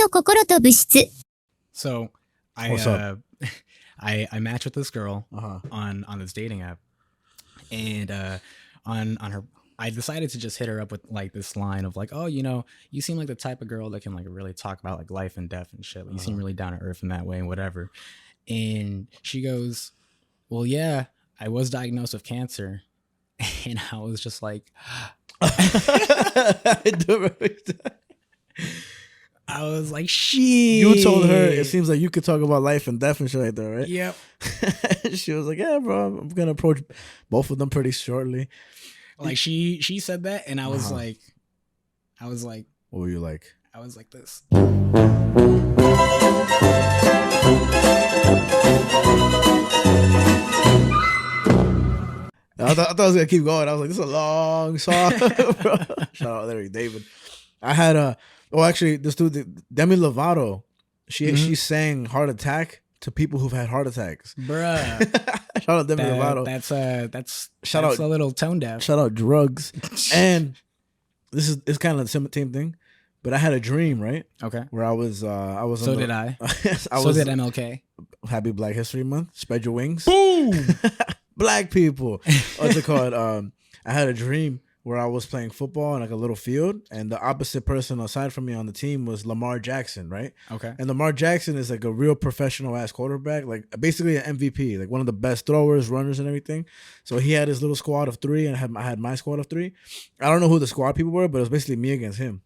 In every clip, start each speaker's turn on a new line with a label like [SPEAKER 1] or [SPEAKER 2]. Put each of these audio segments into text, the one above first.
[SPEAKER 1] の心と物質
[SPEAKER 2] So
[SPEAKER 3] What's up?
[SPEAKER 2] I matched with this girl
[SPEAKER 3] Uh-huh.
[SPEAKER 2] on this dating app, and on her, I decided to just hit her up with like this line of like, oh, you know, you seem like the type of girl that can like really talk about like life and death and shit. Like, you seem really down to earth in that way and whatever. And she goes, well, yeah, I was diagnosed with cancer, and I was just like,
[SPEAKER 3] I do remember that.
[SPEAKER 2] I was like, shit.
[SPEAKER 3] You told her it seems like you could talk about life and death and shit like that, right?
[SPEAKER 2] Yep.
[SPEAKER 3] She was like, yeah, bro, I'm gonna approach both of them pretty shortly.
[SPEAKER 2] Like she said that, and I was like,
[SPEAKER 3] What were you like?
[SPEAKER 2] I was like this.
[SPEAKER 3] I thought I was gonna keep going. I was like, this is a long song. Shout out Larry David. I had actually this dude, Demi Lovato, she sang Heart Attack to people who've had heart attacks.
[SPEAKER 2] Bruh.
[SPEAKER 3] Shout out Demi Lovato.
[SPEAKER 2] That's
[SPEAKER 3] Shout
[SPEAKER 2] that's
[SPEAKER 3] out-
[SPEAKER 2] a little tone deaf.
[SPEAKER 3] Shout out drugs. And it's kind of the same thing, but I had a dream, right?
[SPEAKER 2] Okay.
[SPEAKER 3] Where I was
[SPEAKER 2] So did I.
[SPEAKER 3] I
[SPEAKER 2] So
[SPEAKER 3] was
[SPEAKER 2] did MLK.
[SPEAKER 3] Happy Black History Month. Spread your wings.
[SPEAKER 2] Boom.
[SPEAKER 3] Black people. What's it called? I had a dream where I was playing football in like a little field, and the opposite person aside from me on the team was Lamar Jackson, right?
[SPEAKER 2] Okay.
[SPEAKER 3] And Lamar Jackson is like a real professional ass quarterback, like basically an MVP, like one of the best throwers, runners, and everything. So he had his little squad of 3, and I had my squad of 3. I don't know who the squad people were, but it was basically me against him.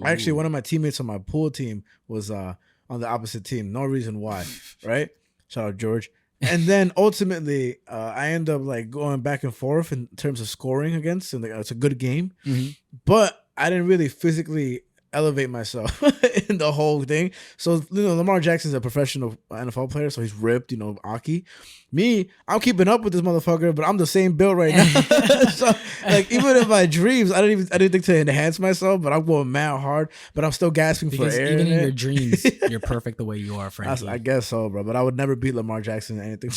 [SPEAKER 3] Actually, one of my teammates on my pool team was on the opposite team. No reason why, right? Shout out George. And then ultimately, I end up like going back and forth in terms of scoring against, and it's a good game.
[SPEAKER 2] Mm-hmm.
[SPEAKER 3] But I didn't really physically elevate myself in the whole thing. So, you know, Lamar Jackson's a professional NFL player, so he's ripped, you know, Aki. Me, I'm keeping up with this motherfucker, but I'm the same build right now. So, like, even in my dreams, I didn't think to enhance myself, but I'm going mad hard, but I'm still gasping
[SPEAKER 2] Because
[SPEAKER 3] for air.
[SPEAKER 2] even in your dreams, you're perfect the way you are, Frankie.
[SPEAKER 3] I guess so, bro. But I would never beat Lamar Jackson in anything.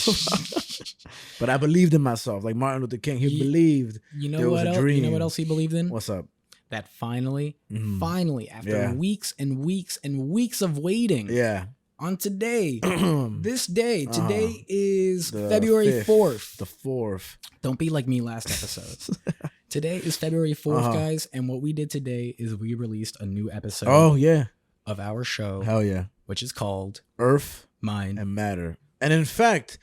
[SPEAKER 3] But I believed in myself, like Martin Luther King. He believed
[SPEAKER 2] You know
[SPEAKER 3] there was
[SPEAKER 2] what
[SPEAKER 3] a
[SPEAKER 2] else?
[SPEAKER 3] dream.
[SPEAKER 2] You know what else he believed in?
[SPEAKER 3] What's up?
[SPEAKER 2] That finally, after
[SPEAKER 3] Yeah.
[SPEAKER 2] weeks and weeks and weeks of waiting,
[SPEAKER 3] Yeah.
[SPEAKER 2] on today, today is
[SPEAKER 3] The
[SPEAKER 2] February
[SPEAKER 3] 5th,
[SPEAKER 2] 4th.
[SPEAKER 3] The 4th.
[SPEAKER 2] Don't be like me last episode. Today is February 4th, guys, and what we did today is we released a new episode
[SPEAKER 3] Oh, yeah.
[SPEAKER 2] of our show,
[SPEAKER 3] Hell yeah.
[SPEAKER 2] which is called
[SPEAKER 3] Earth
[SPEAKER 2] Mind.
[SPEAKER 3] and Matter. And in fact,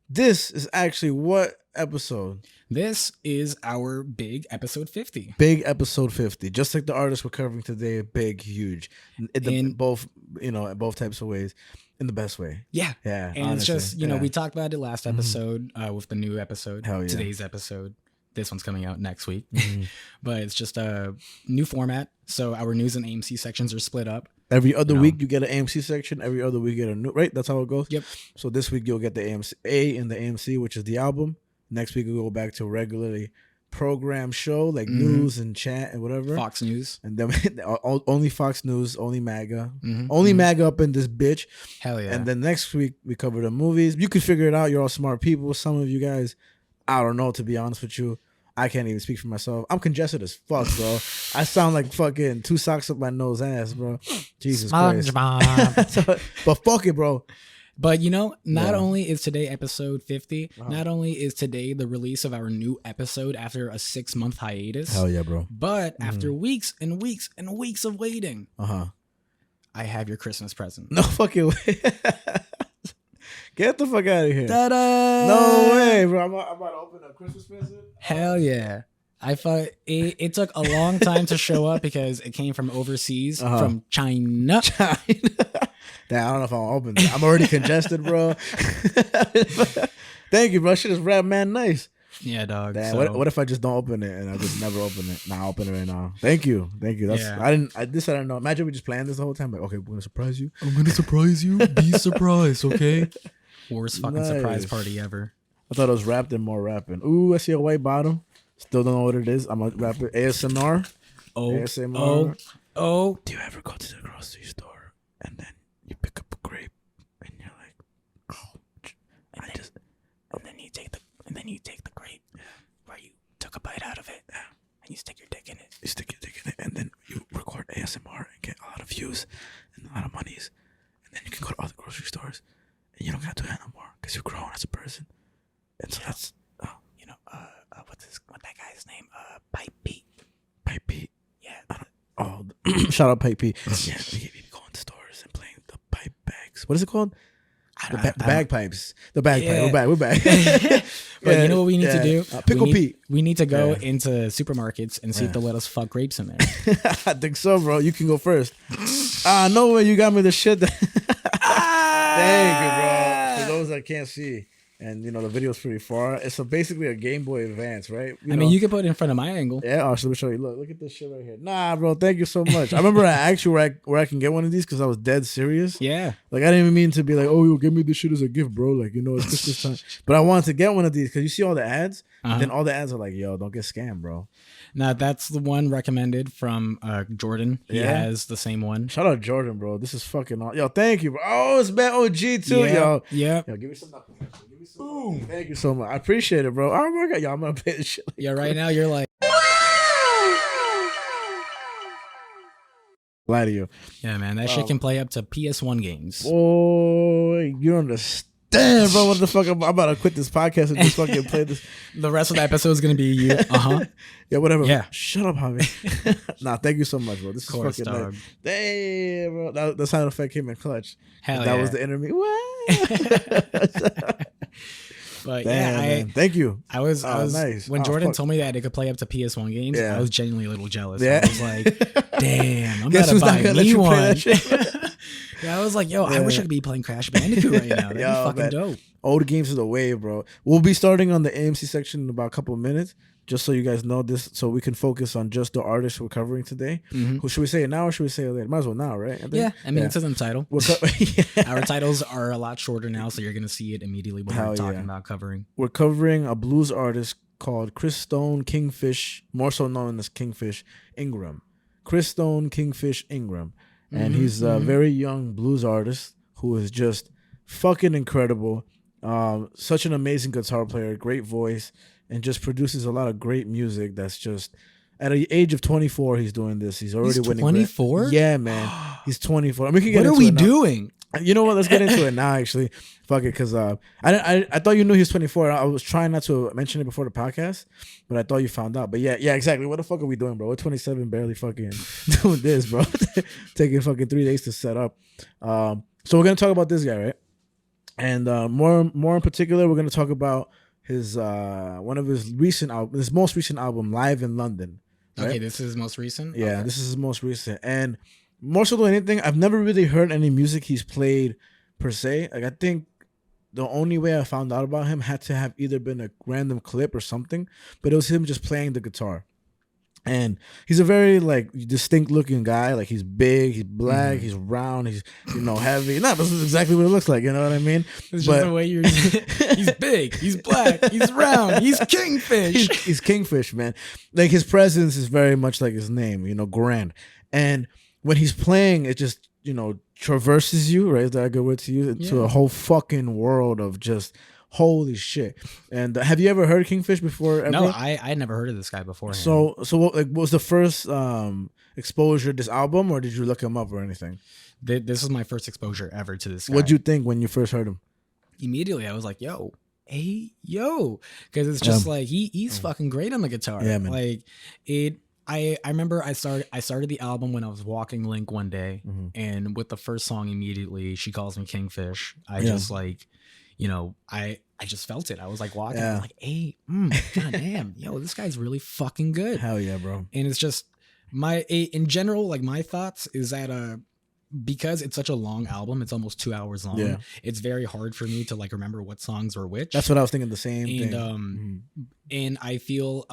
[SPEAKER 3] this is actually what episode?
[SPEAKER 2] This is our big episode 50.
[SPEAKER 3] Big episode 50. Just like the artist we're covering today, big, huge. In both, you know, both types of ways. In the best way.
[SPEAKER 2] Yeah.
[SPEAKER 3] Yeah.
[SPEAKER 2] And
[SPEAKER 3] honestly,
[SPEAKER 2] it's just, you know,
[SPEAKER 3] yeah.
[SPEAKER 2] we talked about it last episode with the new episode.
[SPEAKER 3] Hell yeah.
[SPEAKER 2] Today's episode. This one's coming out next week. But it's just a new format. So our news and A.M.C sections are split up.
[SPEAKER 3] Every other
[SPEAKER 2] No.
[SPEAKER 3] week you get an A.M.C section. Every other week you get a new, right? That's how it goes?
[SPEAKER 2] Yep.
[SPEAKER 3] So this week you'll get the A.M.C A in the A.M.C, which is the album. Next week we'll go back to a regularly program show, like news and chat and whatever.
[SPEAKER 2] Fox News.
[SPEAKER 3] And then only Fox News, only MAGA. Only MAGA up in this bitch.
[SPEAKER 2] Hell yeah.
[SPEAKER 3] And then next week we cover the movies. You can figure it out. You're all smart people. Some of you guys, I don't know, to be honest with you. I can't even speak for myself. I'm congested as fuck, bro. I sound like fucking 2 socks up my nose ass, bro. Jesus Christ. But fuck it, bro.
[SPEAKER 2] But you know, not only is today episode 50, not only is today the release of our new episode after a 6-month hiatus.
[SPEAKER 3] Hell yeah, bro.
[SPEAKER 2] But after weeks and weeks and weeks of waiting,
[SPEAKER 3] Uh-huh.
[SPEAKER 2] I have your Christmas present.
[SPEAKER 3] No fucking way. Get the fuck out of here.
[SPEAKER 2] Ta-da!
[SPEAKER 3] No way, bro. I'm about to open a Christmas present.
[SPEAKER 2] Hell yeah. I thought it took a long time to show up because it came from overseas, from China.
[SPEAKER 3] Damn, I don't know if I'll open it. I'm already congested, bro. Thank you, bro. Shit is rap man nice.
[SPEAKER 2] Yeah, dog.
[SPEAKER 3] Damn,
[SPEAKER 2] So,
[SPEAKER 3] what if I just don't open it and I just never open it? Nah, I'll open it right now. Thank you. That's
[SPEAKER 2] Yeah.
[SPEAKER 3] I don't know. Imagine we just planned this the whole time. Like, okay, we're gonna surprise you.
[SPEAKER 2] I'm gonna surprise you. Be surprised, okay? Worst fucking surprise
[SPEAKER 3] Nice.
[SPEAKER 2] party ever.
[SPEAKER 3] I thought it was rapped and more rapping. Ooh, I see a white bottom. Still don't know what it is. I'm gonna rap it. ASMR.
[SPEAKER 2] Oh,
[SPEAKER 3] ASMR.
[SPEAKER 2] oh.
[SPEAKER 3] Do you ever go to the grocery store and then you pick up a grape and you're like, oh,
[SPEAKER 2] And then you take the grape where you took a bite out of it, and you stick your dick in it.
[SPEAKER 3] you stick your dick in it and then you record ASMR and get a lot of views. views and a lot of monies, and then you can go to other grocery stores and you don't have to do that no more because you've grown as a person. And so that's what's that guy's name? Pipe Pete. Pipe Pete. Yeah. Shout out Pipe Pete. Yeah, he be going to stores and playing the pipe bags. What is it called? The bagpipes. The bagpipe. We're back.
[SPEAKER 2] But you know what we need to do?
[SPEAKER 3] Pickle Pete.
[SPEAKER 2] We need to go into supermarkets and see if they'll let us fuck grapes in there.
[SPEAKER 3] I think so, bro. You can go first. No way. You got me the shit. Thank you, bro. For those that can't see. And, the video's pretty far. It's basically a Game Boy Advance, right?
[SPEAKER 2] I mean, you can put it in front of my angle.
[SPEAKER 3] Yeah, let me show you. Look at this shit right here. Nah, bro, thank you so much. I remember I asked you where I can get one of these because I was dead serious.
[SPEAKER 2] Yeah.
[SPEAKER 3] Like, I didn't even mean to be like, oh, you give me this shit as a gift, bro. Like, it's Christmas time. But I wanted to get one of these because you see all the ads. And then all the ads are like, yo, don't get scammed, bro.
[SPEAKER 2] Now, that's the one recommended from Jordan. He has the same one.
[SPEAKER 3] Shout out Jordan, bro. This is fucking awesome. Yo, thank you, bro. Oh, it's Matt OG too, yo.
[SPEAKER 2] Yeah.
[SPEAKER 3] Yo, give me some. Boom. Thank you so much. I appreciate it, bro. Oh my god, y'all, I'm gonna pay this shit.
[SPEAKER 2] Yeah, right now you're like,
[SPEAKER 3] lie to you.
[SPEAKER 2] Yeah, man, that shit can play up to PS1 games.
[SPEAKER 3] Oh, you don't understand, bro. What the fuck? I'm about to quit this podcast and just fucking play this.
[SPEAKER 2] The rest of the episode is gonna be you.
[SPEAKER 3] Yeah, whatever.
[SPEAKER 2] Yeah.
[SPEAKER 3] Shut up, Javi. Nah, thank you so much, bro. This is fucking
[SPEAKER 2] dog.
[SPEAKER 3] Nice. Damn, bro. The sound effect came in clutch.
[SPEAKER 2] Hell
[SPEAKER 3] that was the enemy.
[SPEAKER 2] But
[SPEAKER 3] damn, man. Thank you.
[SPEAKER 2] I was
[SPEAKER 3] nice.
[SPEAKER 2] When Jordan told me that it could play up to PS1 games, I was genuinely a little jealous. I was like, damn, I'm gonna buy me one. Yeah, I was like, yo, I wish I could be playing Crash Bandicoot right now. That'd be fucking dope.
[SPEAKER 3] Old games are the wave, bro. We'll be starting on the A.M.C section in about a couple of minutes, just so you guys know this, so we can focus on just the artists we're covering today. Who should we say it now or should we say it later? Might as well now, right?
[SPEAKER 2] I mean, it says in the title. Our titles are a lot shorter now, so you're going to see it immediately when we're talking about covering.
[SPEAKER 3] We're covering a blues artist called Christone Kingfish, more so known as Kingfish Ingram. Christone Kingfish Ingram. And he's a very young blues artist who is just fucking incredible. Such an amazing guitar player, great voice, and just produces a lot of great music. That's just at the age of 24, he's doing this. He's already winning.
[SPEAKER 2] 24?
[SPEAKER 3] Yeah, man. He's 24. I mean, we can get
[SPEAKER 2] what are we doing?
[SPEAKER 3] You know what? Let's get into it now. Actually, fuck it, because I thought you knew he was 24. I was trying not to mention it before the podcast, but I thought you found out. But yeah, exactly. What the fuck are we doing, bro? We're 27, barely fucking doing this, bro. Taking fucking 3 days to set up. So we're gonna talk about this guy, right? And more in particular, we're gonna talk about his one of his most recent album, Live in London. Right?
[SPEAKER 2] Okay, this is his most recent.
[SPEAKER 3] Yeah,
[SPEAKER 2] okay.
[SPEAKER 3] This is his most recent, and more so than anything, I've never really heard any music he's played per se. Like, I think the only way I found out about him had to have either been a random clip or something, but it was him just playing the guitar. And he's a very distinct looking guy. Like, he's big, he's black, he's round, he's heavy. No, this is exactly what it looks like. You know what I mean?
[SPEAKER 2] It's just the way you're. He's big, he's black, he's round, he's Kingfish.
[SPEAKER 3] He's Kingfish, man. Like, his presence is very much like his name. Grand. And when he's playing, it just traverses you. Right? Is that a good word to use? Into a whole fucking world of just. Holy shit! And have you ever heard Kingfish before? Ever?
[SPEAKER 2] No, I had never heard of this guy before.
[SPEAKER 3] So what was the first exposure to this album, or did you look him up or anything?
[SPEAKER 2] This is my first exposure ever to this guy.
[SPEAKER 3] What'd you think when you first heard him?
[SPEAKER 2] Immediately, I was like, "Yo, hey, yo," because it's just like he's fucking great on the guitar.
[SPEAKER 3] Yeah, man.
[SPEAKER 2] Like it. I remember I started the album when I was walking Link one day, and with the first song, immediately she calls me Kingfish. I just I just felt it. I was like walking, I'm like, hey, god damn, yo, this guy's really fucking good.
[SPEAKER 3] Hell yeah, bro.
[SPEAKER 2] And it's just in general, like, my thoughts is that because it's such a long album, it's almost 2 hours long. Yeah. It's very hard for me to remember what songs were which.
[SPEAKER 3] That's what I was thinking. The same
[SPEAKER 2] thing. And I feel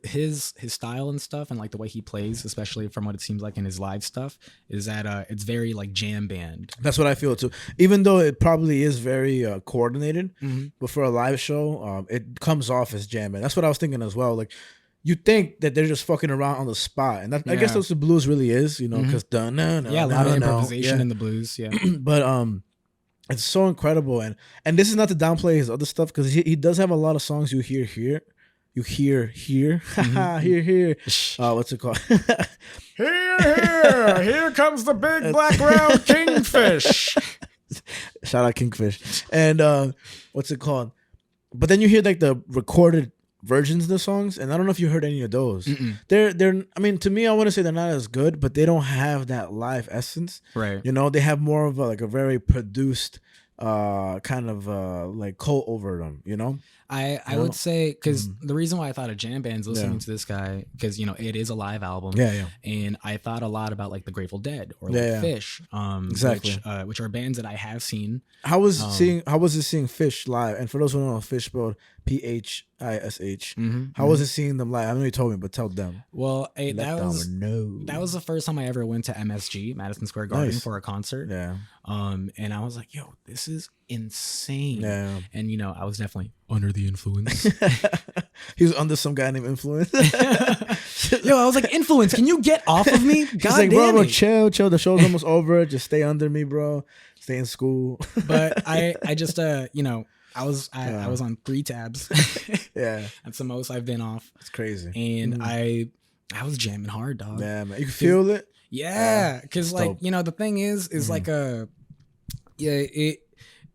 [SPEAKER 2] his style and stuff, and the way he plays, especially from what it seems like in his live stuff, is that it's very jam band.
[SPEAKER 3] That's what I feel too. Even though it probably is very coordinated, but for a live show, it comes off as jam band. That's what I was thinking as well. Like, you think that they're just fucking around on the spot, and I guess that's what blues really is, because a lot of
[SPEAKER 2] improvisation in the blues. Yeah,
[SPEAKER 3] but it's so incredible, and this is not to downplay his other stuff, because he does have a lot of songs you hear here. you hear here, what's it called?
[SPEAKER 2] Here comes the big black round kingfish.
[SPEAKER 3] Shout out Kingfish. And what's it called? But then you hear like the recorded versions of the songs, and I don't know if you heard any of those. They're I mean, to me, I want to say they're not as good, but they don't have that live essence.
[SPEAKER 2] Right.
[SPEAKER 3] You know, they have more of a very produced kind of like coat over them, you know?
[SPEAKER 2] I would say, because the reason why I thought of jam bands listening to this guy, because, you know, it is a live album.
[SPEAKER 3] Yeah.
[SPEAKER 2] And I thought a lot about like the Grateful Dead or Fish.
[SPEAKER 3] Exactly.
[SPEAKER 2] Which are bands that I have seen.
[SPEAKER 3] How was it seeing Fish live? And for those who don't know, Fish spelled Phish. How was it seeing them live? I know you told me, but tell them.
[SPEAKER 2] Well, that was the first time I ever went to MSG, Madison Square Garden, for a concert.
[SPEAKER 3] Yeah.
[SPEAKER 2] And I was like, yo, this is insane.
[SPEAKER 3] Yeah.
[SPEAKER 2] And, you know, I was definitely under the influence.
[SPEAKER 3] He was under some guy named Influence.
[SPEAKER 2] Yo, I was like, Influence, can you get off of me? God
[SPEAKER 3] He's like,
[SPEAKER 2] damn
[SPEAKER 3] bro,
[SPEAKER 2] it.
[SPEAKER 3] chill. The show's almost over. Just stay under me, bro. Stay in school.
[SPEAKER 2] But I just, you know, I was on 3 tabs.
[SPEAKER 3] Yeah.
[SPEAKER 2] That's the most I've been off.
[SPEAKER 3] It's crazy.
[SPEAKER 2] And I was jamming hard, dog.
[SPEAKER 3] Yeah, man. You can feel it.
[SPEAKER 2] Yeah. Because, like,
[SPEAKER 3] dope.
[SPEAKER 2] you know, the thing is like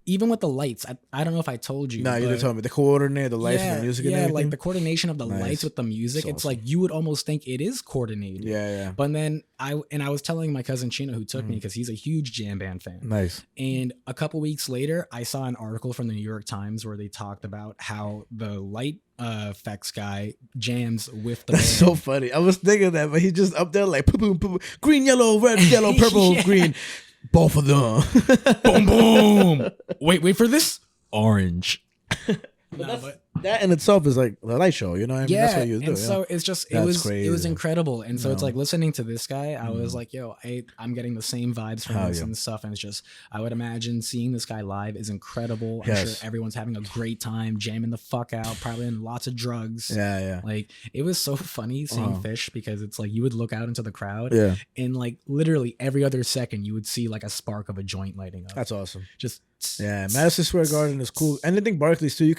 [SPEAKER 2] even with the lights, I don't know if I told you.
[SPEAKER 3] No, you didn't tell me. The coordinate, the lights, and the music and everything.
[SPEAKER 2] Like the coordination of the lights with the music. It's awesome. Like you would almost think it is coordinated.
[SPEAKER 3] Yeah.
[SPEAKER 2] But then I was telling my cousin Chino, who took me, because he's a huge jam band fan.
[SPEAKER 3] Nice.
[SPEAKER 2] And a couple weeks later, I saw an article from the New York Times where they talked about how the light effects guy jams with the band.
[SPEAKER 3] That's so funny. I was thinking that, but he's just up there like boom, boom, green, yellow, red, yellow, purple, green. Both of them.
[SPEAKER 2] Boom, boom. Wait for this. Orange.
[SPEAKER 3] But that in itself is like the light show, you know what I mean?
[SPEAKER 2] Yeah,
[SPEAKER 3] that's what you do.
[SPEAKER 2] And so it's just it was incredible. And so it's like listening to this guy, I was like, yo, I'm getting the same vibes from this and stuff. And it's just, I would imagine seeing this guy live is incredible. I'm sure everyone's having a great time, jamming the fuck out, probably in lots of drugs.
[SPEAKER 3] Yeah.
[SPEAKER 2] Like it was so funny seeing Fish, because it's like you would look out into the crowd and like literally every other second you would see like a spark of a joint lighting up.
[SPEAKER 3] That's awesome.
[SPEAKER 2] Just
[SPEAKER 3] Madison Square Garden is cool. And I think Barclays too.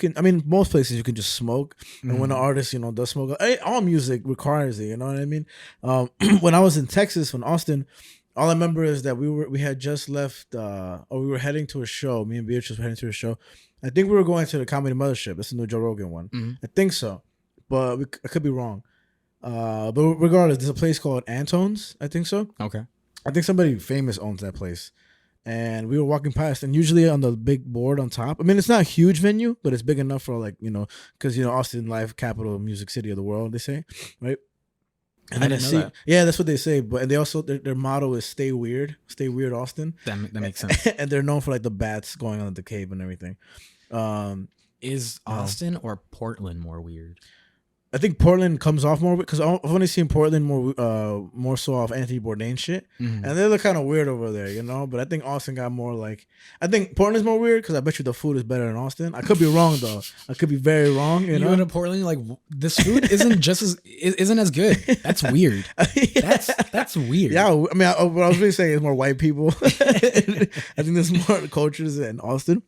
[SPEAKER 3] Most places you can just smoke. And when an artist, does smoke, all music requires it. You know what I mean? When I was in Texas, when Austin, all I remember is that we had just left, or we were heading to a show. Me and Beatrice were heading to a show. I think we were going to the Comedy Mothership. That's the new Joe Rogan one. I think so, but I could be wrong. But regardless, there's a place called Antone's. I think so.
[SPEAKER 2] Okay.
[SPEAKER 3] I think somebody famous owns that place. And we were walking past, and usually on the big board on top, it's not a huge venue, but it's big enough for because Austin, live capital music city of the world, they say, right? And
[SPEAKER 2] I didn't know that.
[SPEAKER 3] Yeah, that's what they say. But they also their motto is "Stay weird, Austin."
[SPEAKER 2] That makes sense.
[SPEAKER 3] And they're known for like the bats going on at the cave and everything.
[SPEAKER 2] Is Austin or Portland more weird?
[SPEAKER 3] I think Portland comes off more because I've only seen Portland more so off Anthony Bourdain shit, and they're kind of weird over there, But I think Austin got more like, I think Portland's more weird because I bet you the food is better than Austin. I could be wrong though. I could be very wrong. You know,
[SPEAKER 2] go to Portland, like this food isn't as good. That's weird. That's weird.
[SPEAKER 3] Yeah, what I was really saying is more white people. I think there's more cultures in Austin.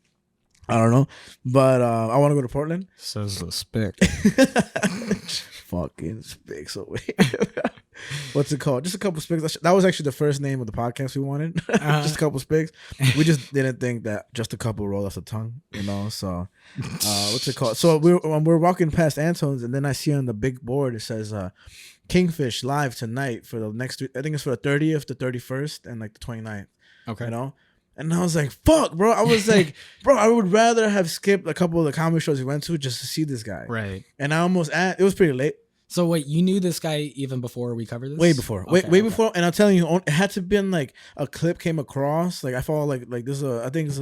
[SPEAKER 3] I don't know, but I want to go to Portland.
[SPEAKER 2] Says the spick.
[SPEAKER 3] Fucking spicks away. What's it called? Just a couple spicks. That was actually the first name of the podcast we wanted. Just a couple spicks. We just didn't think that just a couple rolled off the tongue, So, what's it called? So we're walking past Antone's, and then I see on the big board it says Kingfish live tonight for the next. I think it's for the 30th, the 31st, and like the 29th.
[SPEAKER 2] Okay.
[SPEAKER 3] And I was like, fuck, bro. I was like, bro, I would rather have skipped a couple of the comedy shows we went to just to see this guy.
[SPEAKER 2] Right.
[SPEAKER 3] And it was pretty late.
[SPEAKER 2] So wait, you knew this guy even before we covered this?
[SPEAKER 3] Way before. Way before. And I'm telling you, it had to have been like a clip came across. Like I follow like this I think it's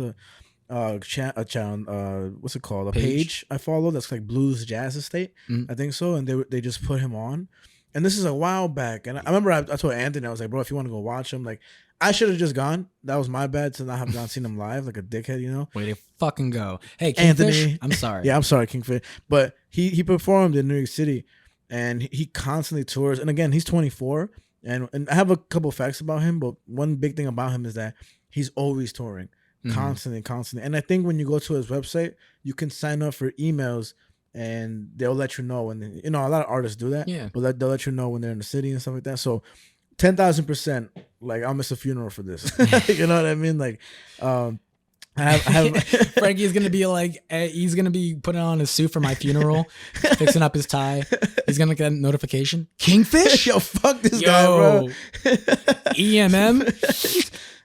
[SPEAKER 3] a channel, what's it called? A page I follow that's like Blues Jazz Estate. I think so. And they just put him on. And this is a while back. And I remember I told Anthony, I was like, bro, if you want to go watch him, like, I should have just gone. That was my bad to not have not seen him live, like a dickhead,
[SPEAKER 2] Way to fucking go. Hey, Kingfish,
[SPEAKER 3] Anthony.
[SPEAKER 2] I'm sorry.
[SPEAKER 3] Yeah, I'm sorry, Kingfish. But he performed in New York City, and he constantly tours. And again, he's 24. And I have a couple facts about him, but one big thing about him is that he's always touring, constantly. And I think when you go to his website, you can sign up for emails and they'll let you know when a lot of artists do that.
[SPEAKER 2] Yeah.
[SPEAKER 3] But they'll let you know when they're in the city and stuff like that. So 10,000%, like I'll miss a funeral for this. You know what I mean? Like, I have
[SPEAKER 2] Frankie's gonna be like, he's gonna be putting on his suit for my funeral, fixing up his tie. He's gonna get a notification. Kingfish?
[SPEAKER 3] Yo, fuck this guy, bro.
[SPEAKER 2] EMM?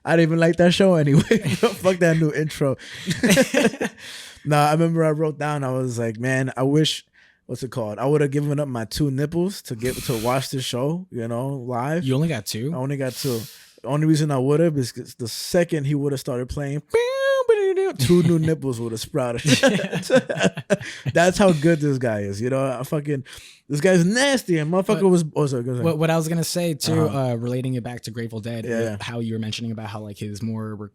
[SPEAKER 3] I didn't even like that show anyway. Fuck that new intro. Nah, I remember I wrote down, I was like, man, I wish, what's it called? I would have given up my 2 nipples to watch this show, live.
[SPEAKER 2] You only got 2?
[SPEAKER 3] I only got 2. The only reason I would have is 'cause the second he would have started playing, 2 new nipples would have sprouted. That's how good this guy is. This guy's nasty, and motherfucker was. Oh, sorry, go ahead.
[SPEAKER 2] What I was gonna say too, relating it back to Grateful Dead,
[SPEAKER 3] Yeah.
[SPEAKER 2] how you were mentioning about how like his more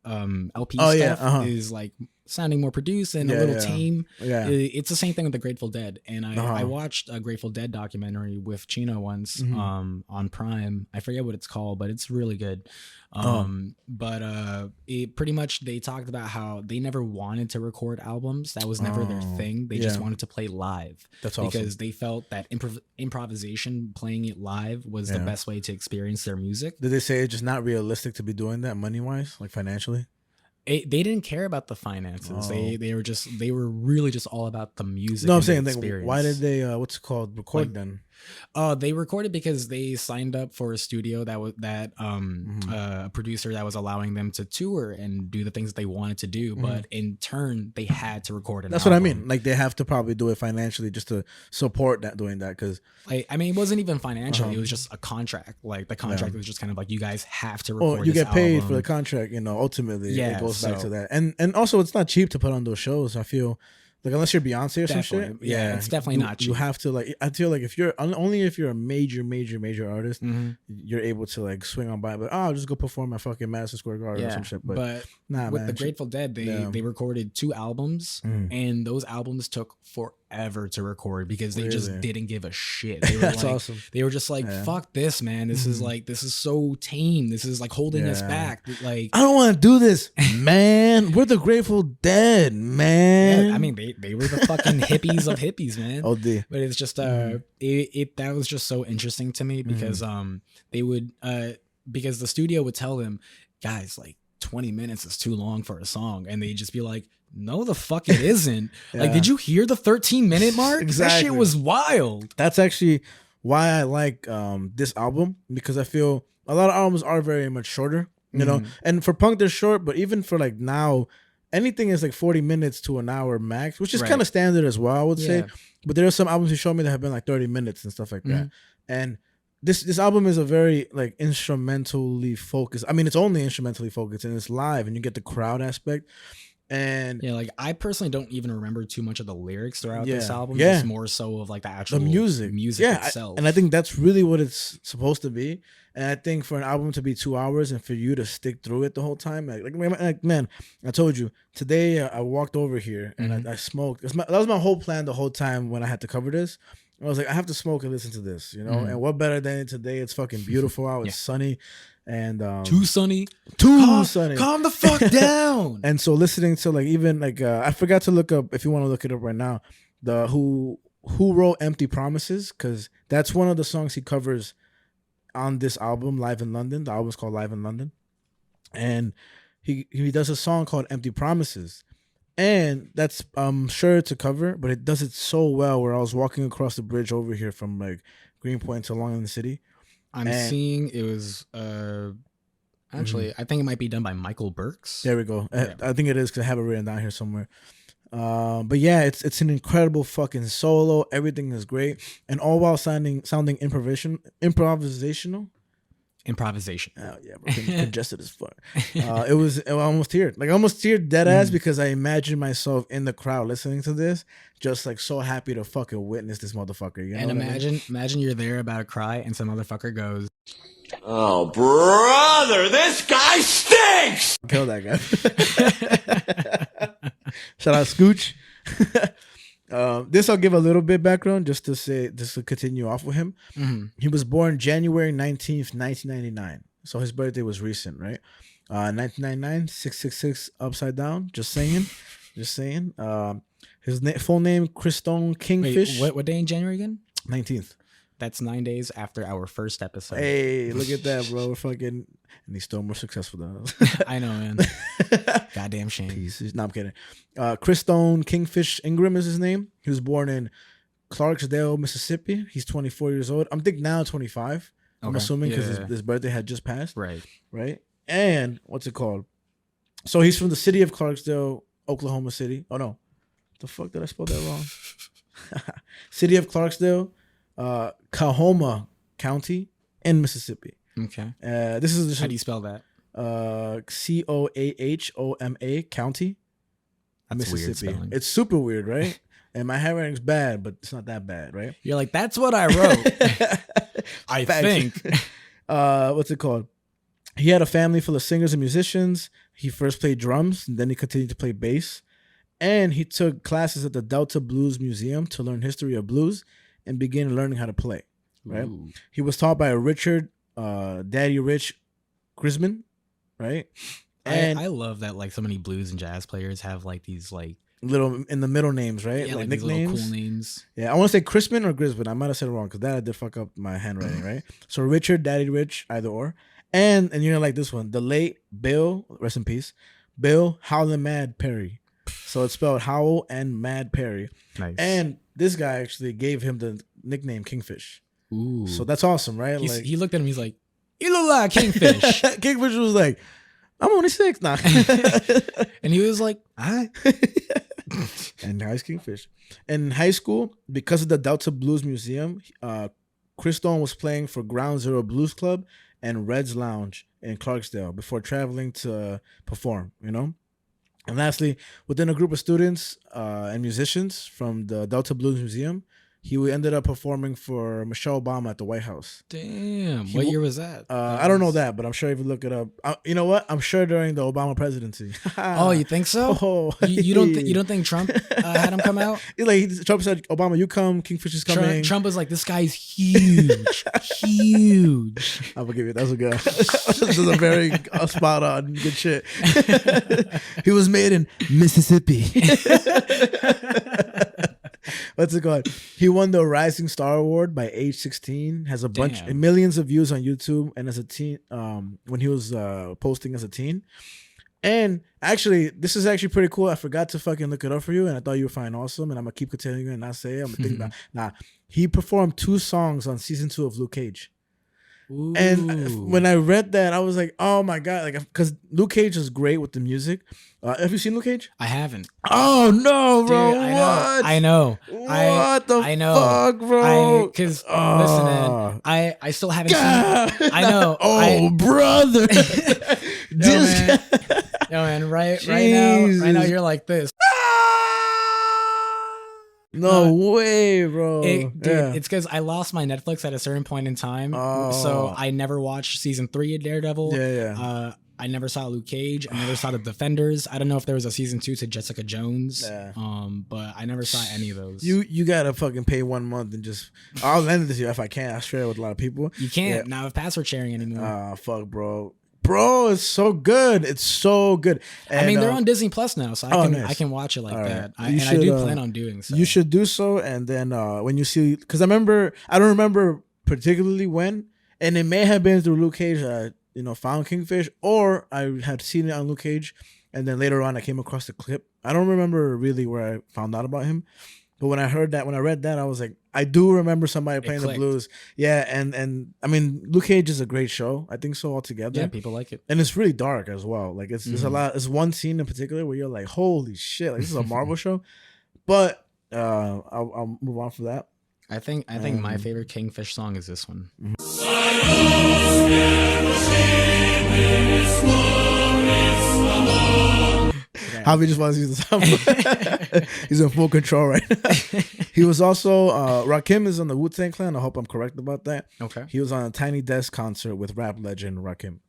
[SPEAKER 2] LP
[SPEAKER 3] Oh,
[SPEAKER 2] stuff
[SPEAKER 3] yeah,
[SPEAKER 2] is like sounding more produced and
[SPEAKER 3] Yeah,
[SPEAKER 2] a little
[SPEAKER 3] yeah.
[SPEAKER 2] tame.
[SPEAKER 3] Yeah.
[SPEAKER 2] It's the same thing with the Grateful Dead, and I
[SPEAKER 3] Uh-huh.
[SPEAKER 2] watched a Grateful Dead documentary with Chino once
[SPEAKER 3] Mhm.
[SPEAKER 2] on Prime. I forget what it's called, but it's really good. But it pretty much, they talked about how they never wanted to record albums. That was never their thing. They just
[SPEAKER 3] yeah.
[SPEAKER 2] wanted to play live.
[SPEAKER 3] That's awesome.
[SPEAKER 2] Because they felt that improvisation, playing it live, was the
[SPEAKER 3] Yeah.
[SPEAKER 2] best way to experience their music.
[SPEAKER 3] Did they say it's just not realistic to be doing that money wise, like financially?
[SPEAKER 2] They didn't care about the finances. They were really just all about the music.
[SPEAKER 3] No, I'm
[SPEAKER 2] and the
[SPEAKER 3] saying, like,
[SPEAKER 2] experience.
[SPEAKER 3] why did they record then?
[SPEAKER 2] They recorded because they signed up for a studio that was a producer that was allowing them to tour and do the things that they wanted to do, but in turn they had to record an
[SPEAKER 3] That's
[SPEAKER 2] album.
[SPEAKER 3] what I mean. Like, they have to probably do it financially just to support doing that. Because
[SPEAKER 2] I mean, it wasn't even financial. It was just a contract. Like the contract was just kind of like, you guys have to record.
[SPEAKER 3] you
[SPEAKER 2] this
[SPEAKER 3] get paid
[SPEAKER 2] album.
[SPEAKER 3] for the contract. Ultimately,
[SPEAKER 2] Yeah,
[SPEAKER 3] it goes back
[SPEAKER 2] so-
[SPEAKER 3] to that. And also, it's not cheap to put on those shows. I feel like, unless you're Beyonce or some shit.
[SPEAKER 2] Definitely. Yeah, it's definitely not
[SPEAKER 3] You
[SPEAKER 2] cheap.
[SPEAKER 3] have to, like, I feel like if you're only if you're a major artist,
[SPEAKER 2] Mm-hmm.
[SPEAKER 3] you're able to like swing on by. But I'll just go perform at fucking Madison Square Garden or some shit. But nah,
[SPEAKER 2] with
[SPEAKER 3] man,
[SPEAKER 2] the Grateful Dead, they recorded 2 albums,
[SPEAKER 3] Mm.
[SPEAKER 2] and those albums took forever to record because they just
[SPEAKER 3] Really?
[SPEAKER 2] didn't give a shit. They were
[SPEAKER 3] That's
[SPEAKER 2] like,
[SPEAKER 3] awesome.
[SPEAKER 2] They were just like,
[SPEAKER 3] Yeah.
[SPEAKER 2] fuck this, man. This is like, this is so tame. This is like holding us
[SPEAKER 3] Yeah.
[SPEAKER 2] back. Like,
[SPEAKER 3] I don't want to do this, man. We're the Grateful Dead, man.
[SPEAKER 2] yeah, I mean, they were the fucking hippies of hippies, man.
[SPEAKER 3] OD.
[SPEAKER 2] But it's just that was just so interesting to me because they would because the studio would tell them, guys, like 20 minutes is too long for a song, and they'd just be like, no the fuck it isn't. Like, did you hear the 13-minute mark?
[SPEAKER 3] Exactly.
[SPEAKER 2] That shit was wild.
[SPEAKER 3] That's actually why I like this album, because I feel a lot of albums are very much shorter, you know. And for punk they're short, but even for like now, anything is like 40 minutes to an hour max, which is
[SPEAKER 2] Right.
[SPEAKER 3] kind of standard as well, I would say.
[SPEAKER 2] Yeah.
[SPEAKER 3] But there are some albums you show me that have been like 30 minutes and stuff like that. And this album is a very like instrumentally focused. I mean, it's only instrumentally focused, and it's live, and you get the crowd aspect. And
[SPEAKER 2] Yeah, like I personally don't even remember too much of the lyrics throughout this
[SPEAKER 3] Yeah.
[SPEAKER 2] album.
[SPEAKER 3] Yeah.
[SPEAKER 2] It's more so of like the actual
[SPEAKER 3] the music
[SPEAKER 2] itself.
[SPEAKER 3] and I think that's really what it's supposed to be. And I think for an album to be 2 hours and for you to stick through it the whole time, like man, I told you today, I walked over here and I smoked. That was my whole plan the whole time when I had to cover this. I was like, I have to smoke and listen to this, you know. And what better than today? It's fucking beautiful out. It's sunny, and
[SPEAKER 2] Too sunny.
[SPEAKER 3] sunny.
[SPEAKER 2] Calm the fuck down.
[SPEAKER 3] And so listening to like even like I forgot to look up, if you want to look it up right now, the who wrote Empty Promises, because that's one of the songs he covers on this album, Live in London. The album's called Live in London, and he does a song called Empty Promises, and that's sure to cover, but it does it so well. Where I was walking across the bridge over here from like Greenpoint to Long Island City.
[SPEAKER 2] I'm seeing it was actually I think it might be done by Michael Burks.
[SPEAKER 3] There we go.
[SPEAKER 2] Yeah.
[SPEAKER 3] I think it is, because I have it written down here somewhere. But yeah, it's an incredible fucking solo. Everything is great, and all while sounding improvisational.
[SPEAKER 2] Improvisation.
[SPEAKER 3] Oh yeah, bro, congested as fuck. I almost teared. Like, I almost teared dead ass, because I imagined myself in the crowd listening to this, just like so happy to fucking witness this motherfucker. You know
[SPEAKER 2] And
[SPEAKER 3] what I mean?
[SPEAKER 2] imagine you're there about to cry and some motherfucker goes,
[SPEAKER 1] Oh, brother, this guy stinks!
[SPEAKER 3] Kill that guy. Shout out Scooch. This I'll give a little bit background just to continue off with him. He was born January 19th, 1999. So his birthday was recent, right? 1999, 666 upside down. Just saying. His full name, Christone Kingfish.
[SPEAKER 2] Wait, what day in January again?
[SPEAKER 3] 19th.
[SPEAKER 2] That's 9 days after our first episode.
[SPEAKER 3] Hey, look at that, bro. We're fucking, and he's still more successful than us.
[SPEAKER 2] I know, man. Goddamn shame.
[SPEAKER 3] Pieces. No, I'm kidding. Christone Kingfish Ingram is his name. He was born in Clarksdale, Mississippi. He's 24 years old. I'm thinking now 25. I'm assuming because his birthday had just passed.
[SPEAKER 2] Right.
[SPEAKER 3] And what's it called? So he's from the city of Clarksdale, Oklahoma City. Oh, no. The fuck did I spell that wrong? City of Clarksdale, Coahoma County in Mississippi.
[SPEAKER 2] Okay.
[SPEAKER 3] This is just,
[SPEAKER 2] how do you spell that?
[SPEAKER 3] Coahoma County.
[SPEAKER 2] That's
[SPEAKER 3] Mississippi.
[SPEAKER 2] weird spelling.
[SPEAKER 3] It's super weird, right? And my handwriting's bad, but it's not that bad, right?
[SPEAKER 2] You're like, that's what I wrote. I think.
[SPEAKER 3] What's it called? He had a family full of singers and musicians. He first played drums, and then he continued to play bass. And he took classes at the Delta Blues Museum to learn history of blues and began learning how to play. Right?
[SPEAKER 2] Ooh.
[SPEAKER 3] He was taught by Richard Daddy Rich Grisman, right? And
[SPEAKER 2] I love that like so many blues and jazz players have like these like
[SPEAKER 3] little in the middle names, right?
[SPEAKER 2] Yeah, like
[SPEAKER 3] nicknames.
[SPEAKER 2] these little cool names.
[SPEAKER 3] Yeah, I want to say Crispin or Grisman. I might have said it wrong because that did fuck up my handwriting, right? So Richard Daddy Rich, either or. And you're gonna like this one. The late Bill, rest in peace, Bill Howlin' Mad Perry. So it's spelled Howell and Mad Perry.
[SPEAKER 2] Nice.
[SPEAKER 3] And this guy actually gave him the nickname Kingfish.
[SPEAKER 2] Ooh.
[SPEAKER 3] So that's awesome, right?
[SPEAKER 2] He looked at him, he's like, you look like Kingfish.
[SPEAKER 3] Kingfish was like, I'm only 6 now.
[SPEAKER 2] And he was like, all right.
[SPEAKER 3] And now he's Kingfish. In high school, because of the Delta Blues Museum, Christone was playing for Ground Zero Blues Club and Red's Lounge in Clarksdale before traveling to perform, you know? And lastly, within a group of students and musicians from the Delta Blues Museum, he ended up performing for Michelle Obama at the White House.
[SPEAKER 2] Damn. What year was that?
[SPEAKER 3] I don't know that, but I'm sure if you look it up. You know what? I'm sure during the Obama presidency.
[SPEAKER 2] Oh, you think so?
[SPEAKER 3] Oh,
[SPEAKER 2] you don't think Trump had him come out?
[SPEAKER 3] Trump said, Obama, you come, Kingfish is coming.
[SPEAKER 2] Trump was like, this guy's huge. Huge.
[SPEAKER 3] I'm gonna give you that's a good. This is a very spot on good shit. He was made in Mississippi. What's it called? He won the Rising Star Award by age 16. Has a bunch, millions of views on YouTube, and as a teen, when he was posting as a teen. And actually, this is actually pretty cool. I forgot to fucking look it up for you, and I thought you were fine, awesome. And I'm gonna keep continuing and not say it. I'm gonna think about. Nah, he performed 2 songs on season 2 of Luke Cage. Ooh. And when I read that, I was like, "Oh my god!" Like, because Luke Cage is great with the music. Have you seen Luke Cage?
[SPEAKER 2] I haven't.
[SPEAKER 3] Oh no, bro!
[SPEAKER 2] Dude,
[SPEAKER 3] what?
[SPEAKER 2] I know.
[SPEAKER 3] What the
[SPEAKER 2] I know.
[SPEAKER 3] fuck, bro?
[SPEAKER 2] Because listen, man, I still haven't seen. I know.
[SPEAKER 3] Oh, brother!
[SPEAKER 2] Yo, man, right now, you're like this.
[SPEAKER 3] No way, bro.
[SPEAKER 2] It's because I lost my Netflix at a certain point in time. So I never watched season 3 of Daredevil.
[SPEAKER 3] Yeah.
[SPEAKER 2] I never saw Luke Cage. I never saw The Defenders. I don't know if there was a season 2 to Jessica Jones.
[SPEAKER 3] Yeah.
[SPEAKER 2] But I never saw any of those.
[SPEAKER 3] You gotta fucking pay 1 month and just. I'll lend it to you if I can. I share it with a lot of people.
[SPEAKER 2] You can't now have password sharing anymore.
[SPEAKER 3] Fuck, bro. Bro, it's so good. It's so good. And,
[SPEAKER 2] I mean, they're on Disney Plus now, so I can watch it like that. I do plan on doing so.
[SPEAKER 3] You should do so, and then when you see, because I don't remember particularly when, and it may have been through Luke Cage. Found Kingfish, or I had seen it on Luke Cage, and then later on I came across the clip. I don't remember really where I found out about him. But when I read that, I was like, I do remember somebody playing the blues. Yeah, and I mean, Luke Cage is a great show. I think so altogether.
[SPEAKER 2] Yeah, people like it.
[SPEAKER 3] And it's really dark as well. Like, there's a lot. There's one scene in particular where you're like, holy shit, like, this is a Marvel show. But I'll move on from that.
[SPEAKER 2] I think my favorite Kingfish song is this one.
[SPEAKER 3] Javi just wants to use the sound. He's in full control right now. He was also Rakim is on the Wu-Tang Clan. I hope I'm correct about that.
[SPEAKER 2] Okay.
[SPEAKER 3] He was on a Tiny Desk concert with rap legend Rakim.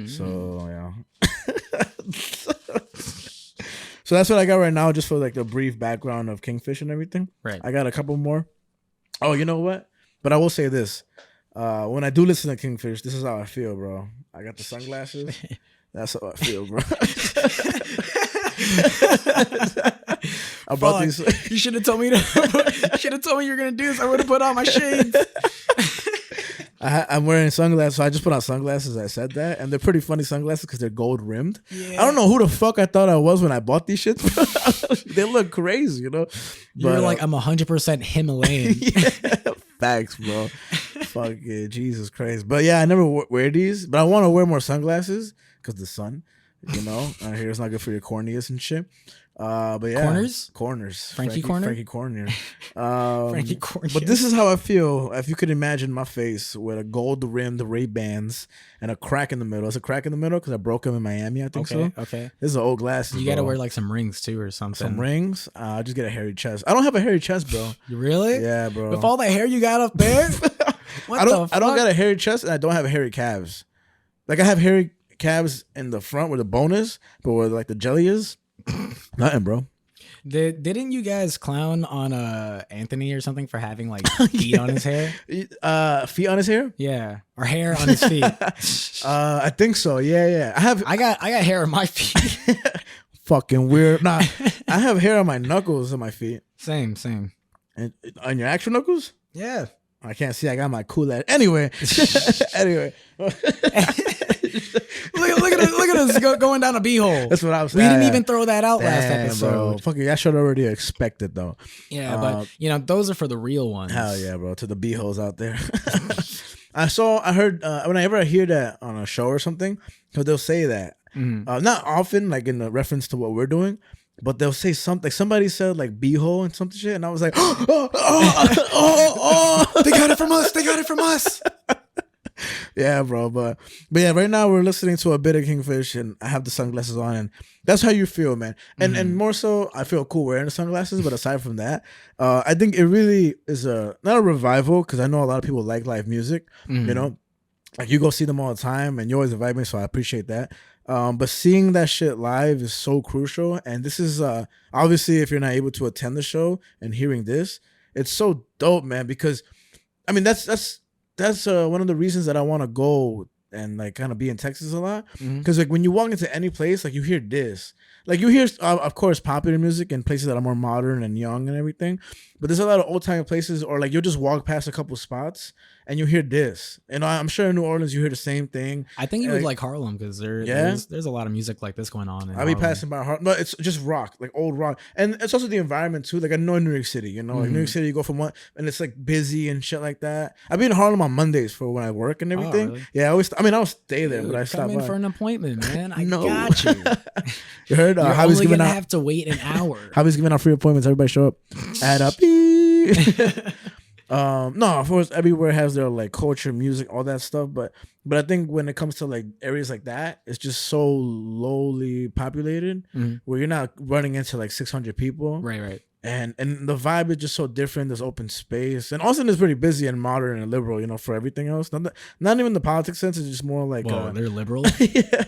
[SPEAKER 3] So yeah. So that's what I got right now, just for like the brief background of Kingfish and everything.
[SPEAKER 2] Right.
[SPEAKER 3] I got a couple more. Oh, you know what? But I will say this. When I do listen to Kingfish, this is how I feel, bro. I got the sunglasses. That's how I feel, bro. I brought these.
[SPEAKER 2] You should have told me to. Should have told me you were gonna do this. I would have put on my shades.
[SPEAKER 3] I'm wearing sunglasses, so I just put on sunglasses. I said that, and they're pretty funny sunglasses because they're gold rimmed.
[SPEAKER 2] Yeah.
[SPEAKER 3] I don't know who the fuck I thought I was when I bought these shits. They look crazy, you know.
[SPEAKER 2] You're like, I'm 100% Himalayan.
[SPEAKER 3] Facts, bro. Fuck yeah, Jesus Christ. But yeah, I never wear these, but I want to wear more sunglasses because the sun, you know. I hear it's not good for your corneas and shit. But yeah, corners,
[SPEAKER 2] Frankie
[SPEAKER 3] Corner.
[SPEAKER 2] Frankie Corner.
[SPEAKER 3] But this is how I feel. If you could imagine my face with a gold rimmed Ray-Bans and a crack in the middle. It's a crack in the middle because I broke them in Miami. I think so.
[SPEAKER 2] Okay.
[SPEAKER 3] This is an old glasses.
[SPEAKER 2] You got to wear like some rings too or something.
[SPEAKER 3] Some rings. I'll just get a hairy chest. I don't have a hairy chest, bro.
[SPEAKER 2] You really?
[SPEAKER 3] Yeah, bro.
[SPEAKER 2] With all the hair you got up there.
[SPEAKER 3] I don't got a hairy chest, and I don't have hairy calves. Like I have hairy calves in the front where the bone is, but where like the jelly is. Nothing, bro.
[SPEAKER 2] Didn't you guys clown on Anthony or something for having like feet on his hair?
[SPEAKER 3] Feet on his hair?
[SPEAKER 2] Yeah, or hair on his feet.
[SPEAKER 3] I think so. Yeah. I got
[SPEAKER 2] hair on my feet.
[SPEAKER 3] Fucking weird. Nah, I have hair on my knuckles on my feet.
[SPEAKER 2] Same.
[SPEAKER 3] And on your actual knuckles?
[SPEAKER 2] Yeah.
[SPEAKER 3] I can't see. I got my cool ass. Anyway.
[SPEAKER 2] Look at us going down a beehole.
[SPEAKER 3] That's what I was saying.
[SPEAKER 2] We didn't even throw that out last episode.
[SPEAKER 3] Bro. Fuck it, I should already expect it though.
[SPEAKER 2] Yeah, but you know, those are for the real ones.
[SPEAKER 3] Hell yeah, bro. To the beeholes out there. I heard whenever I hear that on a show or something, because they'll say that. Not often, like in the reference to what we're doing, but they'll say something. Like somebody said like beehole and something shit, and I was like,
[SPEAKER 2] they got it from us.
[SPEAKER 3] Yeah, bro. But yeah, right now we're listening to a bit of Kingfish, and I have the sunglasses on, and that's how you feel, man. And more so, I feel cool wearing the sunglasses. But aside from that, I think it really is not a revival, because I know a lot of people like live music. You know, like you go see them all the time, and you always invite me, so I appreciate that. But seeing that shit live is so crucial, and this is obviously if you're not able to attend the show and hearing this, it's so dope, man. Because I mean that's one of the reasons that I want to go and like kind of be in Texas a lot, because like when you walk into any place, like you hear this, like you hear of course popular music in places that are more modern and young and everything, but there's a lot of old time places, or like you'll just walk past a couple spots and you hear this, and I'm sure in New Orleans you hear the same thing.
[SPEAKER 2] I think you would like Harlem, because there's a lot of music like this going on.
[SPEAKER 3] I'll be passing by Harlem, but it's just rock, like old rock, and it's also the environment too. Like I know in New York City, you know, like New York City, you go from one and it's like busy and shit like that. I've been in Harlem on Mondays for when I work and everything.
[SPEAKER 2] Really?
[SPEAKER 3] Yeah, I'll stay there, but I stop
[SPEAKER 2] in
[SPEAKER 3] by
[SPEAKER 2] for an appointment, man. I got you.
[SPEAKER 3] You heard?
[SPEAKER 2] You're
[SPEAKER 3] Hobby's
[SPEAKER 2] only
[SPEAKER 3] giving
[SPEAKER 2] gonna
[SPEAKER 3] out.
[SPEAKER 2] have to wait an hour.
[SPEAKER 3] Hobby's giving out free appointments. Everybody show up. Add up. No, of course, everywhere has their like culture, music, all that stuff. But I think when it comes to like areas like that, it's just so lowly populated, where you're not running into like 600 people.
[SPEAKER 2] Right.
[SPEAKER 3] And the vibe is just so different. There's open space, and Austin is pretty busy and modern and liberal, you know, for everything else. Not even the politics sense. It's just more like
[SPEAKER 2] they're liberal.
[SPEAKER 3] Yeah,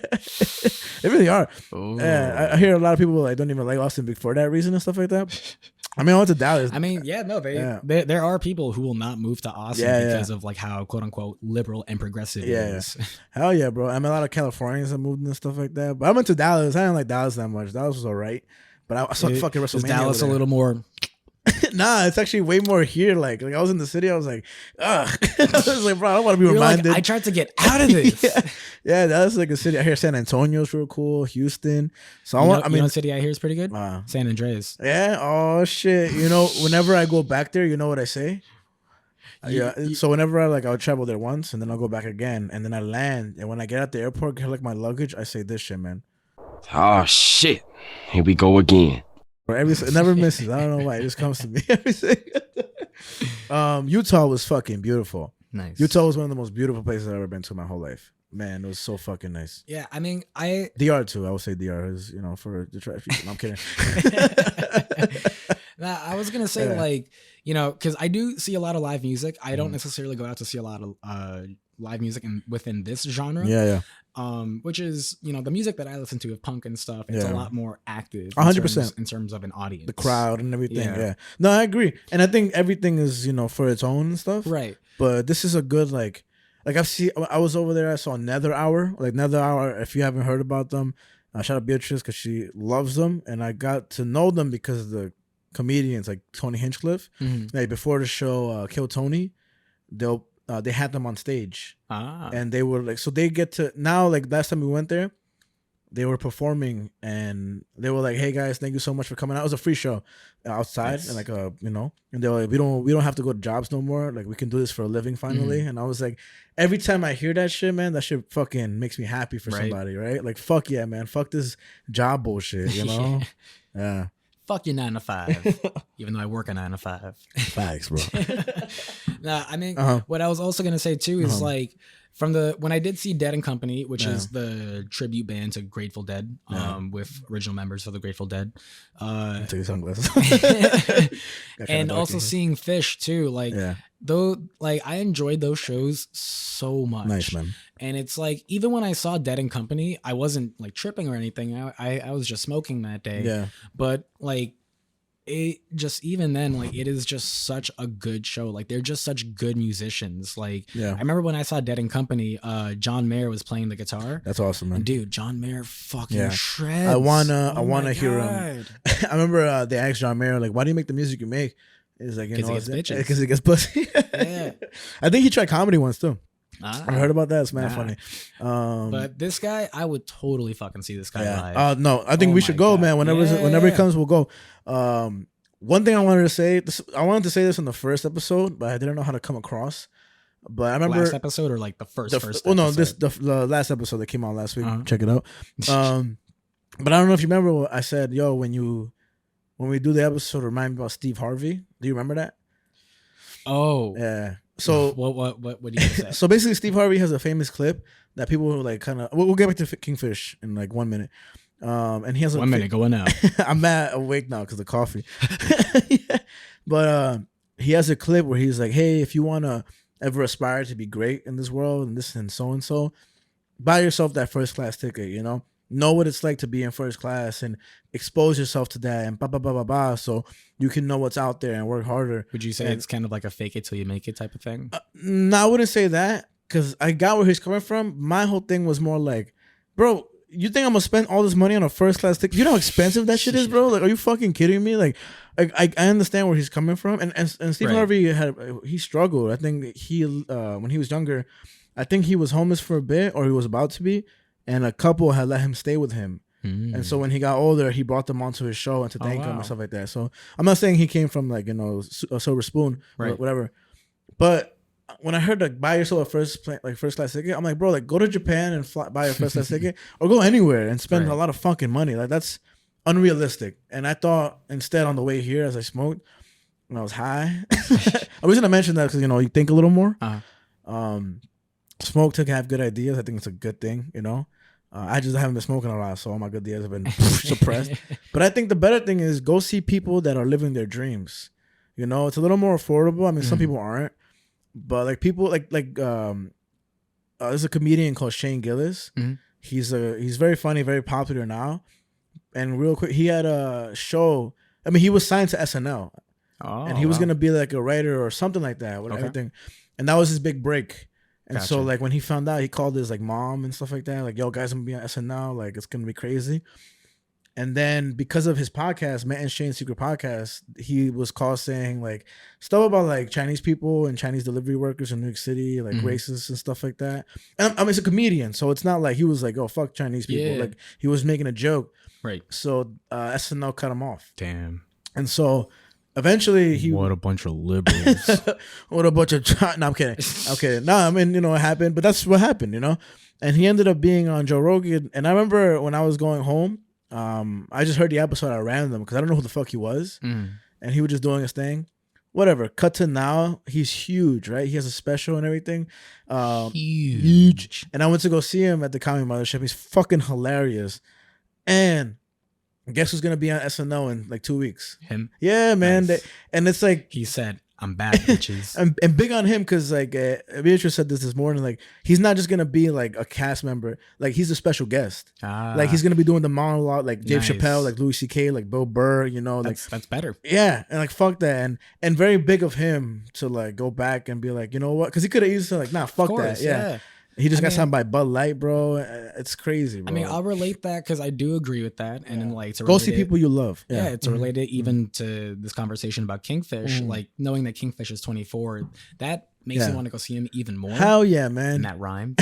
[SPEAKER 3] they really are.
[SPEAKER 2] Ooh.
[SPEAKER 3] Yeah, I hear a lot of people like don't even like Austin for that reason and stuff like that. I mean, I went to Dallas.
[SPEAKER 2] I mean, there are people who will not move to Austin because of like how quote unquote liberal and progressive it is.
[SPEAKER 3] Hell yeah, bro. I mean, a lot of Californians have moved and stuff like that. But I went to Dallas. I didn't like Dallas that much. Dallas was alright. But I saw fucking WrestleMania.
[SPEAKER 2] Is Dallas a little more?
[SPEAKER 3] Nah, it's actually way more here. Like I was in the city, I was like, ugh. I was like, bro, I don't want to be reminded.
[SPEAKER 2] Like, I tried to get out of this.
[SPEAKER 3] yeah, that's like a city. I hear San Antonio's real cool, Houston. So I mean,
[SPEAKER 2] a city I hear is pretty good. San Andreas.
[SPEAKER 3] Yeah. Oh shit. You know, whenever I go back there, you know what I say? So whenever I'll travel there once, and then I'll go back again, and then I land, and when I get at the airport, collect my luggage, I say this shit, man.
[SPEAKER 4] Oh shit! Here we go again.
[SPEAKER 3] It never misses. I don't know why. It just comes to me. Everything. Utah was fucking beautiful.
[SPEAKER 2] Nice.
[SPEAKER 3] Utah was one of the most beautiful places I've ever been to in my whole life. Man, it was so fucking nice.
[SPEAKER 2] Yeah, I mean,
[SPEAKER 3] DR too. I would say DR is, you know, for the trash people. No, I'm kidding.
[SPEAKER 2] Nah, I was gonna say like, you know, because I do see a lot of live music. I don't necessarily go out to see a lot of live music within this genre.
[SPEAKER 3] Yeah.
[SPEAKER 2] Which is, you know, the music that I listen to of punk and stuff. It's a lot more active.
[SPEAKER 3] 100%
[SPEAKER 2] in terms of an audience,
[SPEAKER 3] the crowd and everything. Yeah. No, I agree, and I think everything is, you know, for its own and stuff.
[SPEAKER 2] Right.
[SPEAKER 3] But this is a good I was over there. I saw Nether Hour. Like Nether Hour. If you haven't heard about them, Shout out Beatrice because she loves them, and I got to know them because of the comedians like Tony Hinchcliffe. Like before the show Kill Tony, they had them on stage, and they were like, so they get to now, like last time we went there, they were performing and they were like, hey guys, thank you so much for coming out. It was a free show outside. Nice. And like and they were like, we don't have to go to jobs no more, like we can do this for a living finally. And I was like, every time I hear that shit, man, that shit fucking makes me happy for somebody, right? Like fuck yeah, man, fuck this job bullshit, you know. Yeah,
[SPEAKER 2] fuck your 9 to 5, even though I work a 9 to 5.
[SPEAKER 3] Facts, bro.
[SPEAKER 2] Nah, I mean, what I was also gonna say too is like when I did see Dead and Company, which is the tribute band to Grateful Dead, with original members of the Grateful Dead,
[SPEAKER 3] take your sunglasses.
[SPEAKER 2] and also seeing Fish too, like though, like I enjoyed those shows so much.
[SPEAKER 3] Nice, man.
[SPEAKER 2] And it's like even when I saw Dead and Company, I wasn't like tripping or anything. I was just smoking that day. Yeah, but like. It just even then, like it is just such a good show. Like they're just such good musicians. Like I remember when I saw Dead and Company, John Mayer was playing the guitar.
[SPEAKER 3] That's awesome, man.
[SPEAKER 2] And dude, John Mayer fucking shreds.
[SPEAKER 3] I wanna hear him. I remember they asked John Mayer like, "Why do you make the music you make?" It's like,
[SPEAKER 2] because
[SPEAKER 3] he gets pussy.
[SPEAKER 2] Yeah,
[SPEAKER 3] I think he tried comedy once too. I heard about that. It's mad funny.
[SPEAKER 2] But this guy, I would totally fucking see this guy live.
[SPEAKER 3] No, I think we should go, man. Whenever he comes, we'll go. One thing I wanted to say, I wanted to say this in the first episode, but I didn't know how to come across. But I remember
[SPEAKER 2] last episode or like the first.
[SPEAKER 3] Oh no, the last episode that came out last week. Check it out. But I don't know if you remember what I said. Yo, when we do the episode, remind me about Steve Harvey. Do you remember that?
[SPEAKER 2] Oh
[SPEAKER 3] yeah. So
[SPEAKER 2] what do you say?
[SPEAKER 3] So basically, Steve Harvey has a famous clip that people like kind of. We'll get back to Kingfish in like 1 minute. And he has
[SPEAKER 2] 1 minute going out.
[SPEAKER 3] I'm mad awake now because of coffee. But he has a clip where he's like, "Hey, if you wanna ever aspire to be great in this world and this and so, buy yourself that first class ticket. You know what it's like to be in first class and expose yourself to that and so you can know what's out there and work harder."
[SPEAKER 2] Would you say it's kind of like a fake it till you make it type of thing?
[SPEAKER 3] No, I wouldn't say that because I got where he's coming from. My whole thing was more like, bro, you think I'm gonna spend all this money on a first class ticket? You know how expensive that shit is, bro? Like, are you fucking kidding me? Like I understand where he's coming from. And Steve Harvey he struggled. I think he when he was younger, I think he was homeless for a bit, or he was about to be, and a couple had let him stay with him. And so when he got older, he brought them onto his show and to thank him and stuff like that. So I'm not saying he came from like, a silver spoon or whatever, but when I heard like buy yourself a first class ticket, I'm like, bro, like go to Japan and buy a first class ticket, or go anywhere and spend a lot of fucking money. Like that's unrealistic. And I thought instead on the way here as I smoked when I was high, I was gonna mention that because you think a little more. Smoke to have good ideas. I think it's a good thing. I just haven't been smoking a lot, so all my good ideas have been suppressed. But I think the better thing is go see people that are living their dreams. It's a little more affordable. I mean, some people aren't. But like people there's a comedian called Shane Gillis. He's very funny, very popular now. And real quick, he had a show. I mean, he was signed to SNL, and he was gonna be like a writer or something like that. Everything, and that was his big break. And so like when he found out, he called his like mom and stuff like that. Like, yo, guys, I'm gonna be on SNL. Like, it's gonna be crazy. And then because of his podcast, Matt and Shane's Secret Podcast, he was called saying like stuff about like Chinese people and Chinese delivery workers in New York City, like racist and stuff like that. And I mean, it's a comedian, so it's not like he was like, oh, fuck Chinese people. Yeah. Like he was making a joke. Right. So SNL cut him off.
[SPEAKER 2] Damn.
[SPEAKER 3] And so eventually
[SPEAKER 2] what a bunch of liberals.
[SPEAKER 3] What a bunch of no, I'm kidding. No, I mean, it happened, but that's what happened, And he ended up being on Joe Rogan. And I remember when I was going home, I just heard the episode at random because I don't know who the fuck he was. And he was just doing his thing. Whatever. Cut to now, he's huge, right? He has a special and everything. Huge. And I went to go see him at the Comedy Mothership. He's fucking hilarious. And guess who's gonna be on SNL in like 2 weeks?
[SPEAKER 2] Him.
[SPEAKER 3] Yeah, man.
[SPEAKER 2] Nice.
[SPEAKER 3] And it's like
[SPEAKER 2] he said, "I'm back, bitches."
[SPEAKER 3] and big on him because like Beatrice said this morning. Like he's not just gonna be like a cast member. Like he's a special guest. Like he's gonna be doing the monologue, like Dave Chappelle, like Louis C.K., like Bill Burr.
[SPEAKER 2] That's better.
[SPEAKER 3] Yeah, and like fuck that, and very big of him to like go back and be like, you know what? Because he could have easily said like, nah, fuck that. Yeah. He just got signed by Bud Light, bro. It's crazy, bro.
[SPEAKER 2] I mean, I'll relate that because I do agree with that, and then like
[SPEAKER 3] go see people you love.
[SPEAKER 2] Yeah, to relate it even to this conversation about Kingfish, like knowing that Kingfish is 24, that makes me want to go see him even more.
[SPEAKER 3] Hell yeah, man!
[SPEAKER 2] And that rhyme,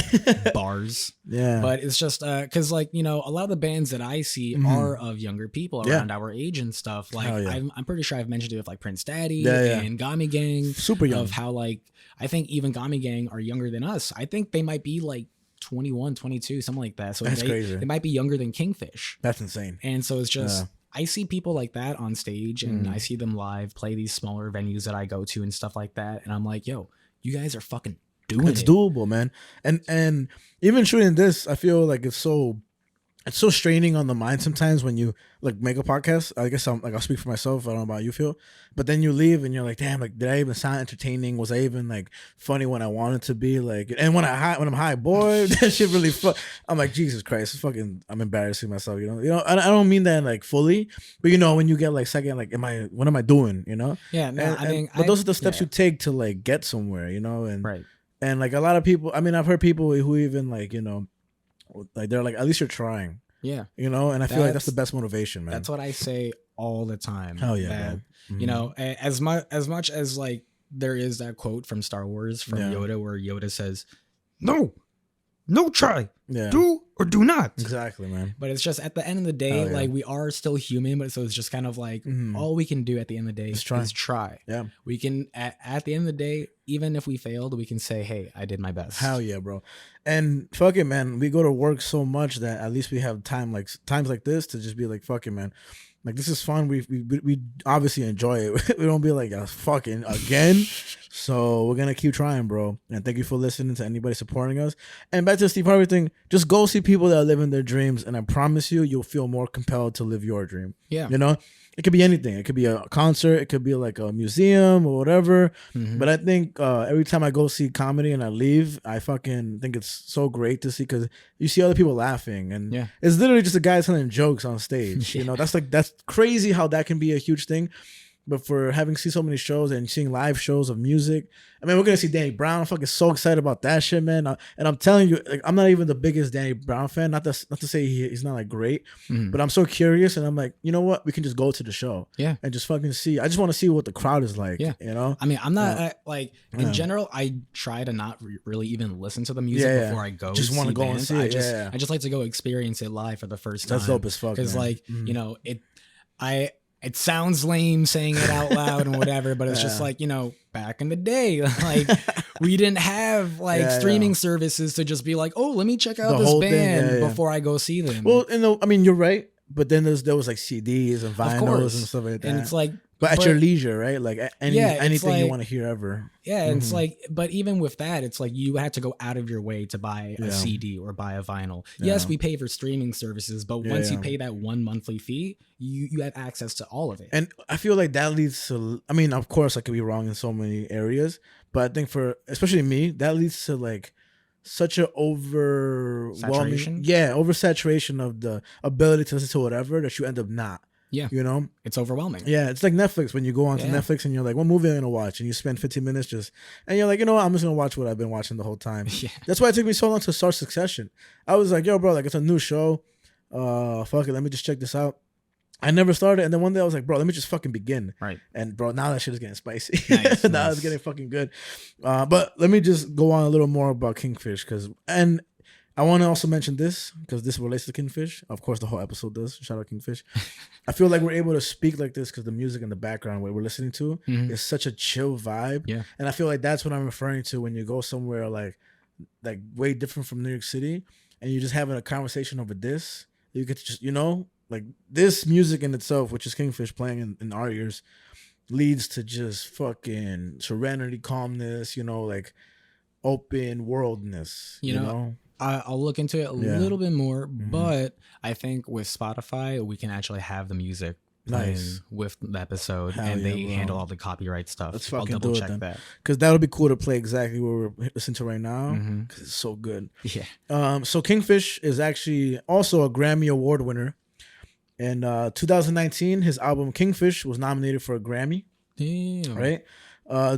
[SPEAKER 2] bars.
[SPEAKER 3] Yeah,
[SPEAKER 2] but it's just because like a lot of the bands that I see are of younger people around our age and stuff. Like I'm pretty sure I've mentioned it with like Prince Daddy and Gami Gang,
[SPEAKER 3] super young.
[SPEAKER 2] Of how like I think even Gami Gang are younger than us. I think they might be like 21, 22, something like that. So
[SPEAKER 3] that's crazy.
[SPEAKER 2] They might be younger than Kingfish.
[SPEAKER 3] That's insane.
[SPEAKER 2] And so it's just I see people like that on stage, and I see them live play these smaller venues that I go to and stuff like that, and I'm like, yo, you guys are fucking doing it.
[SPEAKER 3] It's doable, man. And even shooting this, I feel like it's so straining on the mind sometimes when you like make a podcast. I guess I'll speak for myself. I don't know about how you feel, but then you leave and you're like, damn, like did I even sound entertaining? Was I even like funny when I wanted to be? Like, and when I'm high, boy, that shit really I'm like, Jesus Christ, it's fucking. I'm embarrassing myself, you know. I don't mean that like fully, but when you get like second, like, what am I doing?
[SPEAKER 2] Yeah, no,
[SPEAKER 3] but those are the steps you take to like get somewhere, and
[SPEAKER 2] right.
[SPEAKER 3] And like a lot of people, I mean, I've heard people who even like, like they're like, at least you're trying.
[SPEAKER 2] Yeah.
[SPEAKER 3] And I feel like that's the best motivation, man.
[SPEAKER 2] That's what I say all the time.
[SPEAKER 3] Hell yeah.
[SPEAKER 2] That, as much as like there is that quote from Star Wars from Yoda where Yoda says, no try. Yeah. Do or do not.
[SPEAKER 3] Exactly, man.
[SPEAKER 2] But it's just at the end of the day, like we are still human, but so it's just kind of like all we can do at the end of the day is try.
[SPEAKER 3] Yeah.
[SPEAKER 2] We can at the end of the day, even if we failed, we can say, hey, I did my best.
[SPEAKER 3] Hell yeah, bro. And fuck it, man. We go to work so much that at least we have times like this to just be like, fuck it, man. Like, this is fun. We obviously enjoy it. We don't be like, fucking again. So we're gonna keep trying, bro. And thank you for listening to anybody supporting us. And back to the Steve Harvey thing, just go see people that are living their dreams, and I promise you'll feel more compelled to live your dream.
[SPEAKER 2] Yeah.
[SPEAKER 3] It could be anything. It could be a concert. It could be like a museum or whatever. But I think every time I go see comedy and I leave, I fucking think it's so great to see, because you see other people laughing, and it's literally just a guy telling jokes on stage. That's crazy how that can be a huge thing. But for having seen so many shows and seeing live shows of music, I mean, we're gonna see Danny Brown. I'm fucking so excited about that shit, man. And I'm telling you, like, I'm not even the biggest Danny Brown fan. Not to say he's not like great, but I'm so curious, and I'm like, you know what? We can just go to the show, and just fucking see. I just want to see what the crowd is like. I
[SPEAKER 2] mean, I'm not in general. I try to not really even listen to the music before I go.
[SPEAKER 3] Just want to go and see it.
[SPEAKER 2] I just like to go experience it live for the first time.
[SPEAKER 3] That's dope as fuck.
[SPEAKER 2] Because it sounds lame saying it out loud and whatever, but it's just like, back in the day, like we didn't have streaming services to just be like, oh, let me check out this band before I go see them.
[SPEAKER 3] Well, I mean, you're right. But then there was like CDs and vinyls and stuff like that.
[SPEAKER 2] And it's like,
[SPEAKER 3] but at your leisure, right? Like anything
[SPEAKER 2] like,
[SPEAKER 3] you want to hear ever.
[SPEAKER 2] Yeah, and it's like, but even with that, it's like you had to go out of your way to buy a CD or buy a vinyl. Yes, we pay for streaming services, but once you pay that one monthly fee, you have access to all of it.
[SPEAKER 3] And I feel like that leads to, I mean, of course I could be wrong in so many areas, but I think for, especially me, that leads to like such an overwhelming, oversaturation of the ability to listen to whatever that you end up not.
[SPEAKER 2] Yeah. It's overwhelming.
[SPEAKER 3] Yeah. It's like Netflix. When you go onto Netflix and you're like, what movie am I going to watch? And you spend 15 minutes and you're like, you know what? I'm just going to watch what I've been watching the whole time. Yeah. That's why it took me so long to start Succession. I was like, yo, bro, like, it's a new show. Fuck it. Let me just check this out. I never started. And then one day I was like, bro, let me just fucking begin.
[SPEAKER 2] Right.
[SPEAKER 3] And bro, now that shit is getting spicy.
[SPEAKER 2] Nice,
[SPEAKER 3] now it's getting fucking good. But let me just go on a little more about Kingfish. And I want to also mention this because this relates to Kingfish. Of course, the whole episode does. Shout out Kingfish. I feel like we're able to speak like this because the music in the background, what we're listening to, is such a chill vibe.
[SPEAKER 2] Yeah.
[SPEAKER 3] And I feel like that's what I'm referring to when you go somewhere like way different from New York City and you're just having a conversation over this. You get to just, like this music in itself, which is Kingfish playing in our ears, leads to just fucking serenity, calmness, like open worldness, you know?
[SPEAKER 2] I'll look into it a little bit more, but I think with Spotify, we can actually have the music playing with the episode, and they handle all the copyright stuff.
[SPEAKER 3] Let's
[SPEAKER 2] I'll
[SPEAKER 3] fucking
[SPEAKER 2] double
[SPEAKER 3] do
[SPEAKER 2] check
[SPEAKER 3] it
[SPEAKER 2] that.
[SPEAKER 3] Because that would be cool to play exactly what we're listening to right now, because it's so good.
[SPEAKER 2] Yeah.
[SPEAKER 3] So Kingfish is actually also a Grammy Award winner. In 2019, his album Kingfish was nominated for a Grammy.
[SPEAKER 2] Damn.
[SPEAKER 3] Right?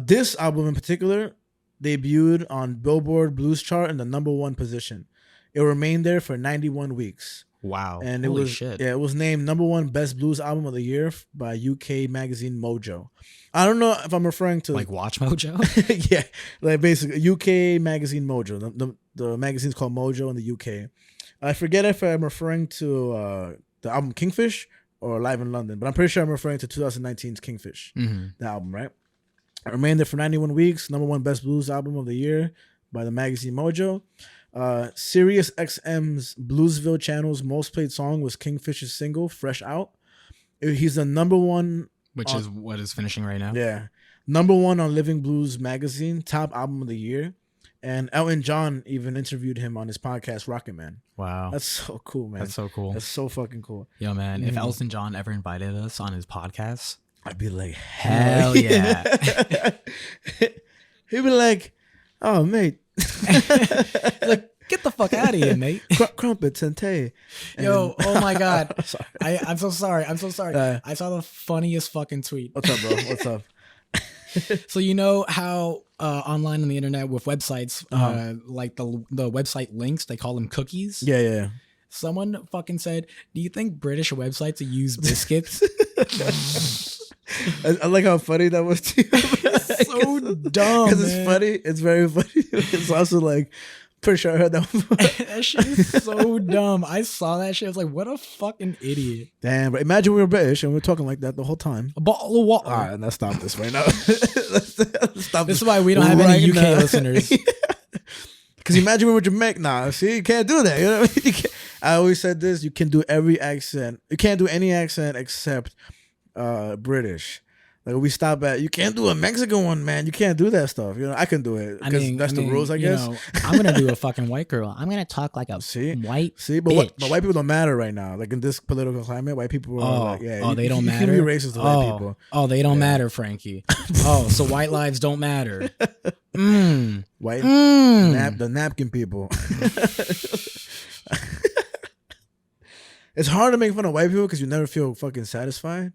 [SPEAKER 3] This album in particular debuted on Billboard Blues chart in the #1 position. It remained there for 91 weeks.
[SPEAKER 2] Wow.
[SPEAKER 3] And
[SPEAKER 2] Holy
[SPEAKER 3] it was
[SPEAKER 2] shit.
[SPEAKER 3] it was named #1 Best Blues Album of the Year by UK magazine Mojo. I don't know if I'm referring to
[SPEAKER 2] Like Watch Mojo?
[SPEAKER 3] yeah, like basically UK magazine Mojo. The magazine's called Mojo in the UK. I forget if I'm referring to the album Kingfish or Live in London, but I'm pretty sure I'm referring to 2019's Kingfish, the album, right? It remained there for 91 weeks. #1 Best Blues Album of the Year by the magazine Mojo. Sirius XM's Bluesville channel's most played song was Kingfish's single "Fresh Out." He's the #1,
[SPEAKER 2] Which is what is finishing right now.
[SPEAKER 3] yeah, #1 on Living Blues magazine, top album of the year. And Elton John even interviewed him on his podcast Rocket Man.
[SPEAKER 2] Wow.
[SPEAKER 3] That's so cool, man.
[SPEAKER 2] That's so cool.
[SPEAKER 3] That's so fucking cool.
[SPEAKER 2] Yo, man, if Elton John ever invited us on his podcast,
[SPEAKER 3] I'd be like,
[SPEAKER 2] hell yeah.
[SPEAKER 3] He'd be like, oh, mate.
[SPEAKER 2] Like, get the fuck out of here, mate.
[SPEAKER 3] Crumpets and tea.
[SPEAKER 2] Yo, oh my God.
[SPEAKER 3] Sorry.
[SPEAKER 2] I'm so sorry. I'm so sorry. I saw the funniest fucking tweet.
[SPEAKER 3] What's up, bro? What's up?
[SPEAKER 2] So you know how online on the internet with websites, like the website links, they call them cookies?
[SPEAKER 3] Yeah.
[SPEAKER 2] Someone fucking said, do you think British websites use biscuits?
[SPEAKER 3] I like how funny that was too.
[SPEAKER 2] So dumb,
[SPEAKER 3] Because it's funny. It's very funny. It's also like, pretty sure I heard that one.
[SPEAKER 2] That shit is so dumb. I saw that shit. I was like, what a fucking idiot.
[SPEAKER 3] Damn, but imagine we were British and we were talking like that the whole time.
[SPEAKER 2] A bottle of water.
[SPEAKER 3] All right, let's stop this right now. Let's stop
[SPEAKER 2] This is why we don't have any UK listeners.
[SPEAKER 3] Because imagine we were Jamaican. Nah, see, you can't do that. You know what I mean? I always said this. You can do every accent. You can't do any accent except British. Like we stop at, you can't do a Mexican one, man. You can't do that stuff. You know, I can do it because that's the rules, I guess.
[SPEAKER 2] Know, I'm gonna do a fucking white girl. I'm gonna talk like a white.
[SPEAKER 3] See, but white people don't matter right now. Like in this political climate, white people are like, yeah,
[SPEAKER 2] they don't
[SPEAKER 3] you
[SPEAKER 2] matter.
[SPEAKER 3] can be racist to white people.
[SPEAKER 2] Oh, they don't matter, Frankie. So white lives don't matter.
[SPEAKER 3] White the napkin people. It's hard to make fun of white people because you never feel fucking satisfied.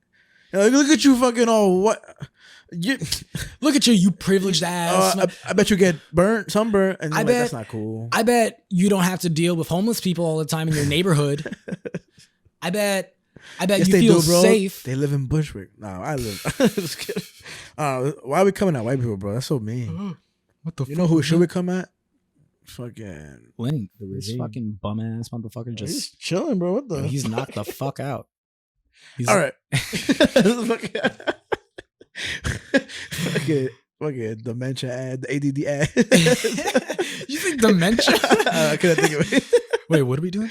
[SPEAKER 3] Like, look at you fucking all what?
[SPEAKER 2] Look at you privileged ass.
[SPEAKER 3] I bet you get sunburnt, and
[SPEAKER 2] I
[SPEAKER 3] bet that's not cool.
[SPEAKER 2] I bet you don't have to deal with homeless people all the time in your neighborhood. I bet
[SPEAKER 3] Yes,
[SPEAKER 2] you
[SPEAKER 3] they
[SPEAKER 2] feel
[SPEAKER 3] do, bro.
[SPEAKER 2] safe.
[SPEAKER 3] They live in Bushwick. No, I live. Just kidding. Why are we coming at white people, bro? That's so mean.
[SPEAKER 2] What the?
[SPEAKER 3] You know who should we come at? Fucking
[SPEAKER 2] Link. This fucking bum ass motherfucker
[SPEAKER 3] he's
[SPEAKER 2] just
[SPEAKER 3] chilling, bro. What the?
[SPEAKER 2] he's knocked the fuck out.
[SPEAKER 3] All right. Fucking dementia ad, the ADD ad.
[SPEAKER 2] You think dementia?
[SPEAKER 3] I couldn't think of it.
[SPEAKER 2] Wait, what are we doing?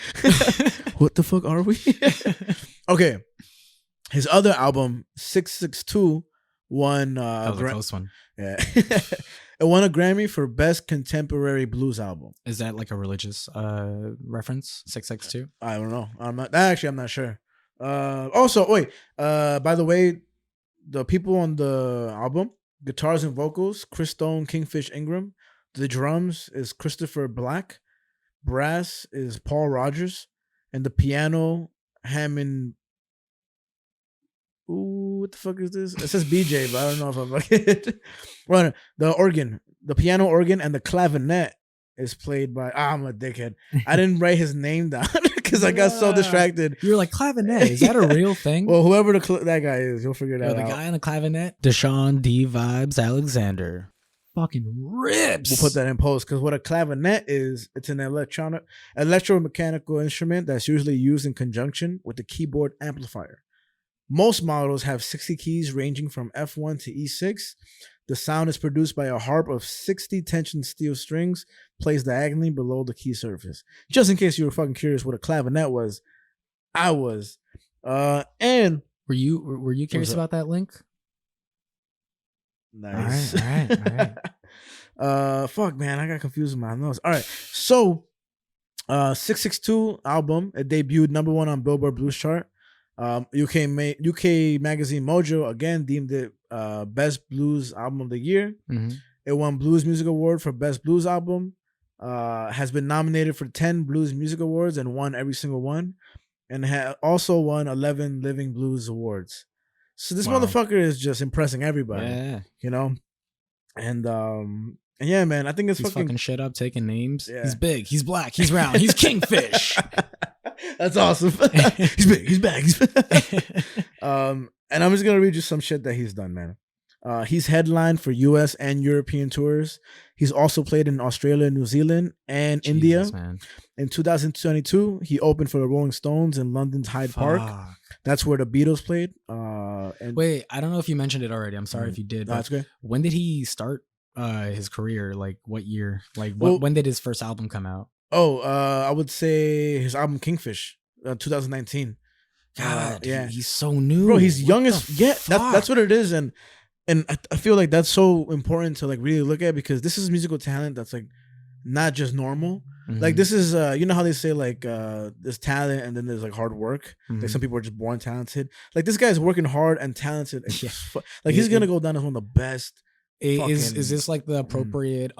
[SPEAKER 3] What the fuck are we? Okay. His other album, 662, won
[SPEAKER 2] That was a close one.
[SPEAKER 3] Yeah. It won a Grammy for Best Contemporary Blues Album.
[SPEAKER 2] Is that like a religious reference? 662?
[SPEAKER 3] I don't know. I'm not sure. Also, wait. By the way, the people on the album, guitars and vocals, Christone, Kingfish, Ingram. The drums is Christopher Black. Brass is Paul Rogers. And the piano, Hammond. Ooh, what the fuck is this? It says BJ, but I don't know if I'm like it. Well, the organ, the piano organ, and the clavinet is played by. I'm a dickhead. I didn't write his name down because I got so distracted.
[SPEAKER 2] You're like, clavinet, is that a real thing?
[SPEAKER 3] Well, whoever that guy is, you'll figure that out.
[SPEAKER 2] The guy on the clavinet, Deshaun D Vibes Alexander, fucking rips.
[SPEAKER 3] We'll put that in post because what a clavinet is, it's an electromechanical instrument that's usually used in conjunction with the keyboard amplifier. Most models have 60 keys ranging from F1 to E6. The sound is produced by a harp of 60 tension steel strings placed diagonally below the key surface. Just in case you were fucking curious what a clavinet was, I was. And
[SPEAKER 2] were you curious about that link?
[SPEAKER 3] Nice.
[SPEAKER 2] All right.
[SPEAKER 3] Fuck, man, I got confused with my notes. All right, so 662 album, it debuted #1 on Billboard Blues chart. UK magazine Mojo again deemed it Best Blues Album of the Year.
[SPEAKER 2] Mm-hmm.
[SPEAKER 3] It won Blues Music Award for Best Blues Album. Has been nominated for 10 Blues Music Awards and won every single one, and also won 11 Living Blues Awards. So this motherfucker is just impressing everybody.
[SPEAKER 2] Yeah.
[SPEAKER 3] You know, and And yeah, man, I think it's
[SPEAKER 2] He's fucking shit up, taking names.
[SPEAKER 3] Yeah.
[SPEAKER 2] He's big. He's black. He's round. He's Kingfish.
[SPEAKER 3] That's awesome. He's big. He's back. And I'm just gonna read you some shit that he's done, man. He's headlined for U.S. and European tours. He's also played in Australia, New Zealand, and India.
[SPEAKER 2] Man.
[SPEAKER 3] In 2022, he opened for the Rolling Stones in London's Hyde Park. That's where the Beatles played. And
[SPEAKER 2] Wait, I don't know if you mentioned it already. I'm sorry if you did.
[SPEAKER 3] no, that's good.
[SPEAKER 2] When did he start his career? Like what year? Like when did his first album come out?
[SPEAKER 3] I would say his album Kingfish, 2019.
[SPEAKER 2] God,
[SPEAKER 3] yeah,
[SPEAKER 2] he's so new,
[SPEAKER 3] bro. He's young as
[SPEAKER 2] fuck?
[SPEAKER 3] That's what it is, and I feel like that's so important to like really look at, because this is musical talent that's like not just normal.
[SPEAKER 2] Mm-hmm.
[SPEAKER 3] Like this is you know how they say like there's talent and then there's like hard work.
[SPEAKER 2] Mm-hmm.
[SPEAKER 3] Like some people are just born talented. Like this guy's working hard and talented. And
[SPEAKER 2] Yeah.
[SPEAKER 3] like he's gonna go down as one of the best.
[SPEAKER 2] Is this like the appropriate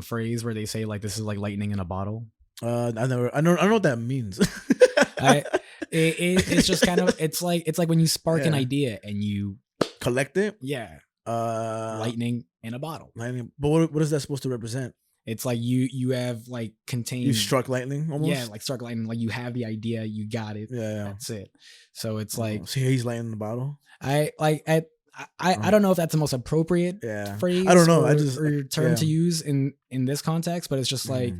[SPEAKER 2] phrase where they say like this is like lightning in a bottle?
[SPEAKER 3] I don't know what that means.
[SPEAKER 2] It's just kind of it's like when you spark an idea and you
[SPEAKER 3] collect it.
[SPEAKER 2] Lightning in a bottle.
[SPEAKER 3] Lightning. But what is that supposed to represent?
[SPEAKER 2] It's like you have like contained.
[SPEAKER 3] You struck lightning almost.
[SPEAKER 2] Yeah, like struck lightning. Like you have the idea, you got it.
[SPEAKER 3] Yeah.
[SPEAKER 2] That's it. So it's like
[SPEAKER 3] see, he's lightning in the bottle.
[SPEAKER 2] I don't know if that's the most appropriate phrase.
[SPEAKER 3] I don't know.
[SPEAKER 2] Or term to use in this context, but it's just like.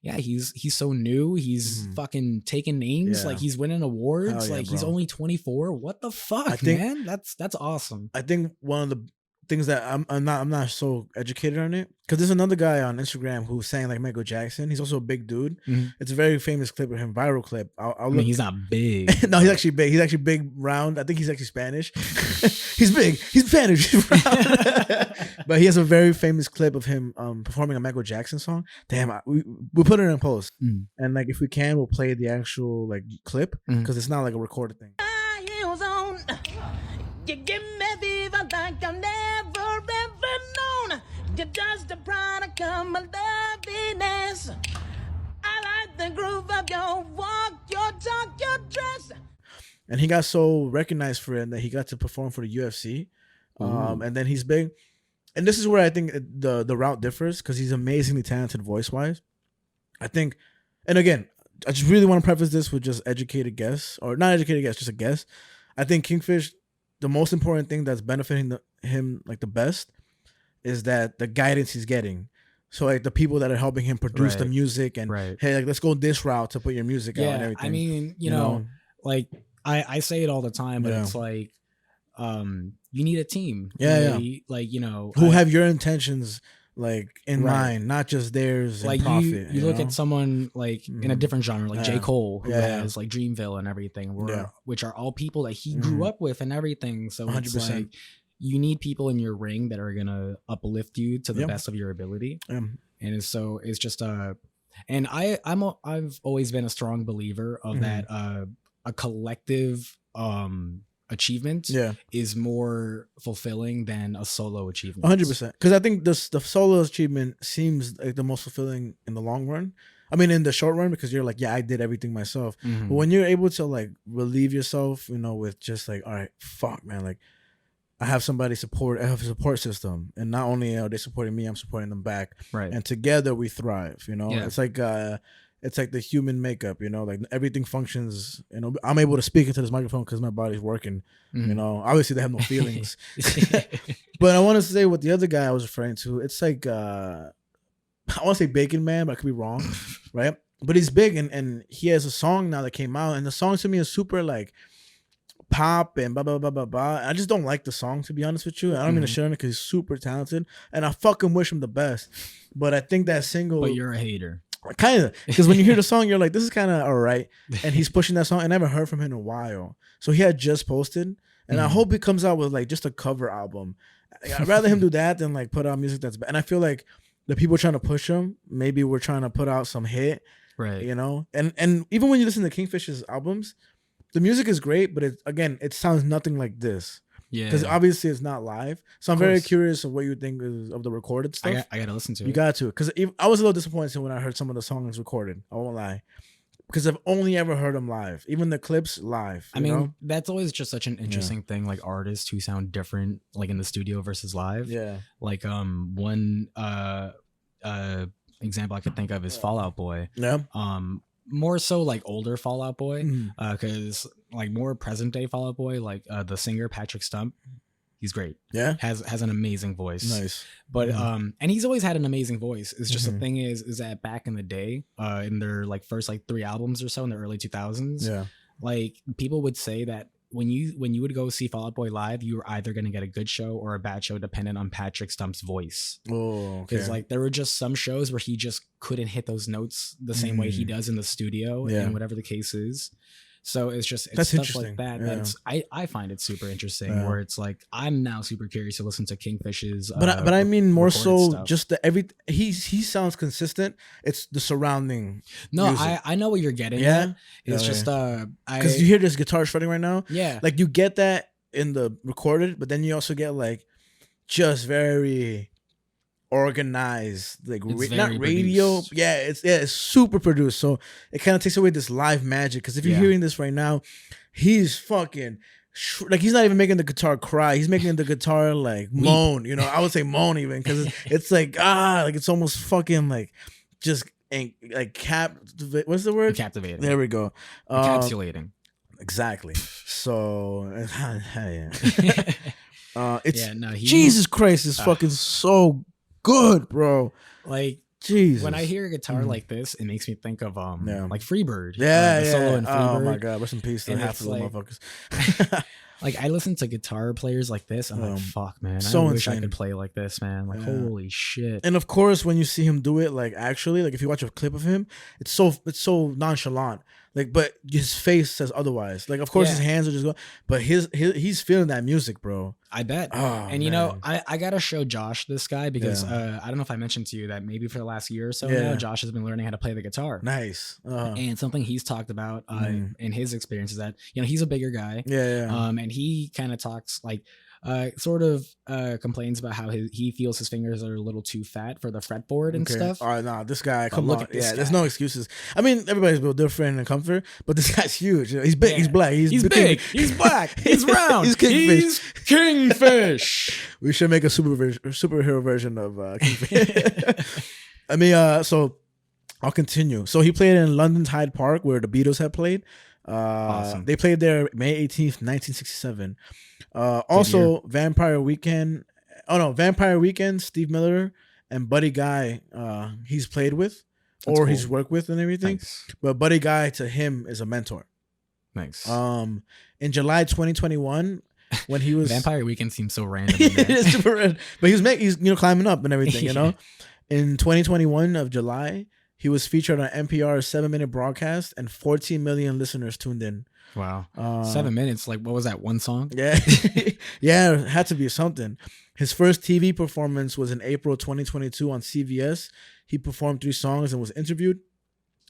[SPEAKER 2] Yeah, he's so new. He's fucking taking names.
[SPEAKER 3] Yeah.
[SPEAKER 2] Like he's winning awards.
[SPEAKER 3] Yeah,
[SPEAKER 2] like he's only 24. What the fuck, man? That's awesome.
[SPEAKER 3] I think one of the things that I'm not so educated on it, because there's another guy on Instagram who sang like Michael Jackson. He's also a big dude.
[SPEAKER 2] Mm-hmm.
[SPEAKER 3] It's a very famous clip of him, viral clip.
[SPEAKER 2] I mean, he's not big.
[SPEAKER 3] No, he's actually big. He's actually big, round. I think he's actually Spanish. He's big. He's Spanish. He's round. But he has a very famous clip of him performing a Michael Jackson song. Damn, we'll put it in post. And like if we can, we'll play the actual like clip, because it's not like a recorded thing.
[SPEAKER 5] You give me fever like I've never ever known. You're just a product of my loveliness. I like the groove of your walk, your talk, your dress.
[SPEAKER 3] And he got so recognized for it that he got to perform for the UFC. And then he's big. And this is where I think the route differs, because he's amazingly talented voice-wise. I think, and again, I just really want to preface this with just educated guess, or not educated guess, just a guess. I think Kingfish, the most important thing that's benefiting him like the best is that the guidance he's getting. So like the people that are helping him produce the music and hey, like let's go this route to put your music out and everything.
[SPEAKER 2] I mean, you know, like I say it all the time, but it's like you need a team. Like, you know,
[SPEAKER 3] who have your intentions like in mind, not just theirs.
[SPEAKER 2] Like
[SPEAKER 3] and profit,
[SPEAKER 2] you look at someone like in a different genre, like J. Cole, who has like Dreamville and everything, which are all people that he grew up with and everything. So 100%. It's like you need people in your ring that are gonna uplift you to the best of your ability. And so it's just and I've always been a strong believer of that a collective achievement is more fulfilling than a solo achievement.
[SPEAKER 3] 100%. Because I think the solo achievement seems like the most fulfilling in the long run. I mean, in the short run, because you're like, yeah, I did everything myself. But when you're able to like relieve yourself, you know, with just like, all right, fuck, man, like I have somebody support. I have a support system, and not only are they supporting me, I'm supporting them back. Right. And together we thrive. You know, it's like the human makeup, you know, like everything functions, you know, I'm able to speak into this microphone because my body's working, you know, obviously they have no feelings, but I want to say what the other guy I was referring to, it's like, I want to say Bacon Man, but I could be wrong. Right. But he's big and he has a song now that came out, and the song to me is super like pop and blah, blah, blah, blah, blah. I just don't like the song, to be honest with you. I don't mean to shit on it because he's super talented and I fucking wish him the best. But I think that single.
[SPEAKER 2] But you're a hater.
[SPEAKER 3] Kind of, because when you hear the song, you're like, this is kind of all right. And he's pushing that song, and I haven't heard from him in a while. So he had just posted, and I hope he comes out with like just a cover album. I'd rather him do that than like put out music that's bad. And I feel like the people trying to push him, maybe we're trying to put out some hit, right? You know, and even when you listen to Kingfish's albums, the music is great, but it sounds nothing like this. Yeah, because obviously it's not live. So I'm very curious of what you think of the recorded stuff.
[SPEAKER 2] I got to listen to it.
[SPEAKER 3] You got to, because I was a little disappointed when I heard some of the songs recorded. I won't lie, because I've only ever heard them live, even the clips live. I mean,
[SPEAKER 2] that's always just such an interesting thing, like artists who sound different, like in the studio versus live. Yeah, like one example I could think of is Fall Out Boy.
[SPEAKER 3] Yeah.
[SPEAKER 2] More so like older Fall Out Boy, because like more present day Fall Out Boy, like the singer Patrick Stump, he's great.
[SPEAKER 3] Yeah.
[SPEAKER 2] Has an amazing voice.
[SPEAKER 3] Nice.
[SPEAKER 2] But and he's always had an amazing voice. It's just the thing is that back in the day, in their like first like 3 albums or so in the early 2000s,
[SPEAKER 3] Yeah.
[SPEAKER 2] like people would say that when you would go see Fall Out Boy live, you were either going to get a good show or a bad show dependent on Patrick Stump's voice.
[SPEAKER 3] Oh, okay.
[SPEAKER 2] Because like there were just some shows where he just couldn't hit those notes the same way he does in the studio, and whatever the case is. So it's just
[SPEAKER 3] That's
[SPEAKER 2] stuff
[SPEAKER 3] interesting.
[SPEAKER 2] like that.
[SPEAKER 3] Yeah.
[SPEAKER 2] That's I find it super interesting. Where it's like I'm now super curious to listen to Kingfish's.
[SPEAKER 3] But I mean more so
[SPEAKER 2] stuff.
[SPEAKER 3] just he sounds consistent. It's the surrounding.
[SPEAKER 2] No,
[SPEAKER 3] music.
[SPEAKER 2] I know what you're getting.
[SPEAKER 3] Yeah?
[SPEAKER 2] At. It's
[SPEAKER 3] Yeah,
[SPEAKER 2] just
[SPEAKER 3] because you hear this guitar shredding right now.
[SPEAKER 2] Yeah.
[SPEAKER 3] Like you get that in the recorded, but then you also get like just very organized, like
[SPEAKER 2] It's
[SPEAKER 3] not
[SPEAKER 2] very
[SPEAKER 3] radio.
[SPEAKER 2] produced.
[SPEAKER 3] It's super produced. So it kind of takes away this live magic. Because if you're
[SPEAKER 2] Yeah.
[SPEAKER 3] hearing this right now, he's fucking like he's not even making the guitar cry. He's making the guitar like moan. You know, I would say moan even because it's like like it's almost fucking like just like what's the word?
[SPEAKER 2] Captivating.
[SPEAKER 3] There we go.
[SPEAKER 2] Encapsulating.
[SPEAKER 3] Exactly. So it's
[SPEAKER 2] Yeah, no,
[SPEAKER 3] Jesus Christ, it's fucking so good, bro.
[SPEAKER 2] like
[SPEAKER 3] Jesus.
[SPEAKER 2] when I hear a guitar like this, it makes me think of like Freebird.
[SPEAKER 3] Yeah,
[SPEAKER 2] the solo in Freebird.
[SPEAKER 3] Oh my god, rest in peace to
[SPEAKER 2] And
[SPEAKER 3] half
[SPEAKER 2] it's
[SPEAKER 3] of the
[SPEAKER 2] like-
[SPEAKER 3] motherfuckers.
[SPEAKER 2] Like I listen to guitar players like this, I'm like, fuck, man.
[SPEAKER 3] so
[SPEAKER 2] I wish I
[SPEAKER 3] insane.
[SPEAKER 2] could play like this, man. Like, holy shit.
[SPEAKER 3] And of course, when you see him do it, like actually, like if you watch a clip of him, it's so nonchalant. Like, but his face says otherwise. Like, of course, his hands are just going, but he's feeling that music, bro.
[SPEAKER 2] I bet.
[SPEAKER 3] Oh,
[SPEAKER 2] and you know, I gotta show Josh this guy because
[SPEAKER 3] Yeah.
[SPEAKER 2] I don't know if I mentioned to you that maybe for the last year or so
[SPEAKER 3] Yeah.
[SPEAKER 2] now, Josh has been learning how to play the guitar.
[SPEAKER 3] Nice.
[SPEAKER 2] And something he's talked about in his experience is that, you know, he's a bigger guy.
[SPEAKER 3] Yeah.
[SPEAKER 2] And he kind of talks like sort of complains about how he feels his fingers are a little too fat for the fretboard and stuff.
[SPEAKER 3] All right, nah, this guy, come
[SPEAKER 2] look
[SPEAKER 3] on.
[SPEAKER 2] at this
[SPEAKER 3] There's
[SPEAKER 2] guy.
[SPEAKER 3] no excuses. I mean, everybody's built different and comfort, but this guy's huge. You know, he's big.
[SPEAKER 2] Yeah.
[SPEAKER 3] He's black.
[SPEAKER 2] He's big. He's black. He's round.
[SPEAKER 3] He's Kingfish.
[SPEAKER 2] He's Kingfish.
[SPEAKER 3] We should make a superhero version of Kingfish. I mean, so I'll continue. So he played in London's Hyde Park, where the Beatles had played.
[SPEAKER 2] Awesome.
[SPEAKER 3] They played there May 18th, 1967. Also, Vampire Weekend. Oh no, Vampire Weekend. Steve Miller and Buddy Guy. He's played with,
[SPEAKER 2] That's
[SPEAKER 3] or
[SPEAKER 2] cool.
[SPEAKER 3] he's worked with, and everything.
[SPEAKER 2] Nice.
[SPEAKER 3] But Buddy Guy to him is a mentor.
[SPEAKER 2] Nice.
[SPEAKER 3] In July 2021, when he was
[SPEAKER 2] Vampire Weekend seems so random. in
[SPEAKER 3] it
[SPEAKER 2] there.
[SPEAKER 3] is super red. But he's climbing up and everything, you know.
[SPEAKER 2] Yeah.
[SPEAKER 3] In 2021 of July, he was featured on NPR's 7-minute broadcast, and 14 million listeners tuned in.
[SPEAKER 2] Wow. 7 minutes. Like, what was that? One song?
[SPEAKER 3] Yeah, yeah, it had to be something. His first TV performance was in April 2022 on CBS. He performed 3 songs and was interviewed.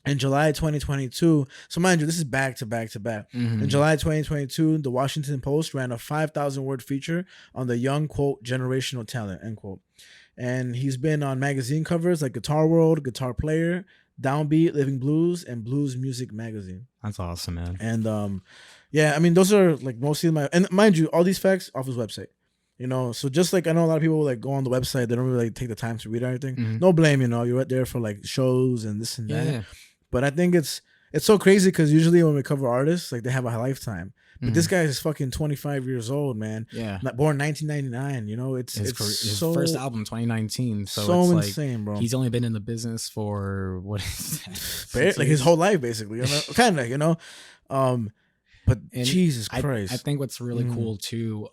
[SPEAKER 3] In July 2022, so mind you, this is back to back to back.
[SPEAKER 2] Mm-hmm.
[SPEAKER 3] In July 2022, the Washington Post ran a 5,000-word feature on the young, quote, generational talent, end quote. And he's been on magazine covers like Guitar World, Guitar Player, Downbeat, Living Blues, and Blues Music Magazine.
[SPEAKER 2] That's awesome, man.
[SPEAKER 3] And yeah, I mean, those are like mostly and mind you, all these facts off his website. You know, so just like I know a lot of people like go on the website, they don't really like take the time to read everything.
[SPEAKER 2] Mhm.
[SPEAKER 3] No blame, you know, you're right there for like shows and this and that.
[SPEAKER 2] Yeah.
[SPEAKER 3] But I think it's so crazy because usually when we cover artists, like they have a lifetime. But this guy is fucking 25 years old, man.
[SPEAKER 2] Yeah.
[SPEAKER 3] Not born 1999. You know, it's
[SPEAKER 2] His
[SPEAKER 3] so
[SPEAKER 2] first album, 2019. So,
[SPEAKER 3] so
[SPEAKER 2] it's like
[SPEAKER 3] insane, bro.
[SPEAKER 2] he's only been in the business for what is that?
[SPEAKER 3] Like his whole life, basically. You know? Kind of, you know. But
[SPEAKER 2] And
[SPEAKER 3] Jesus Christ.
[SPEAKER 2] I think what's really cool too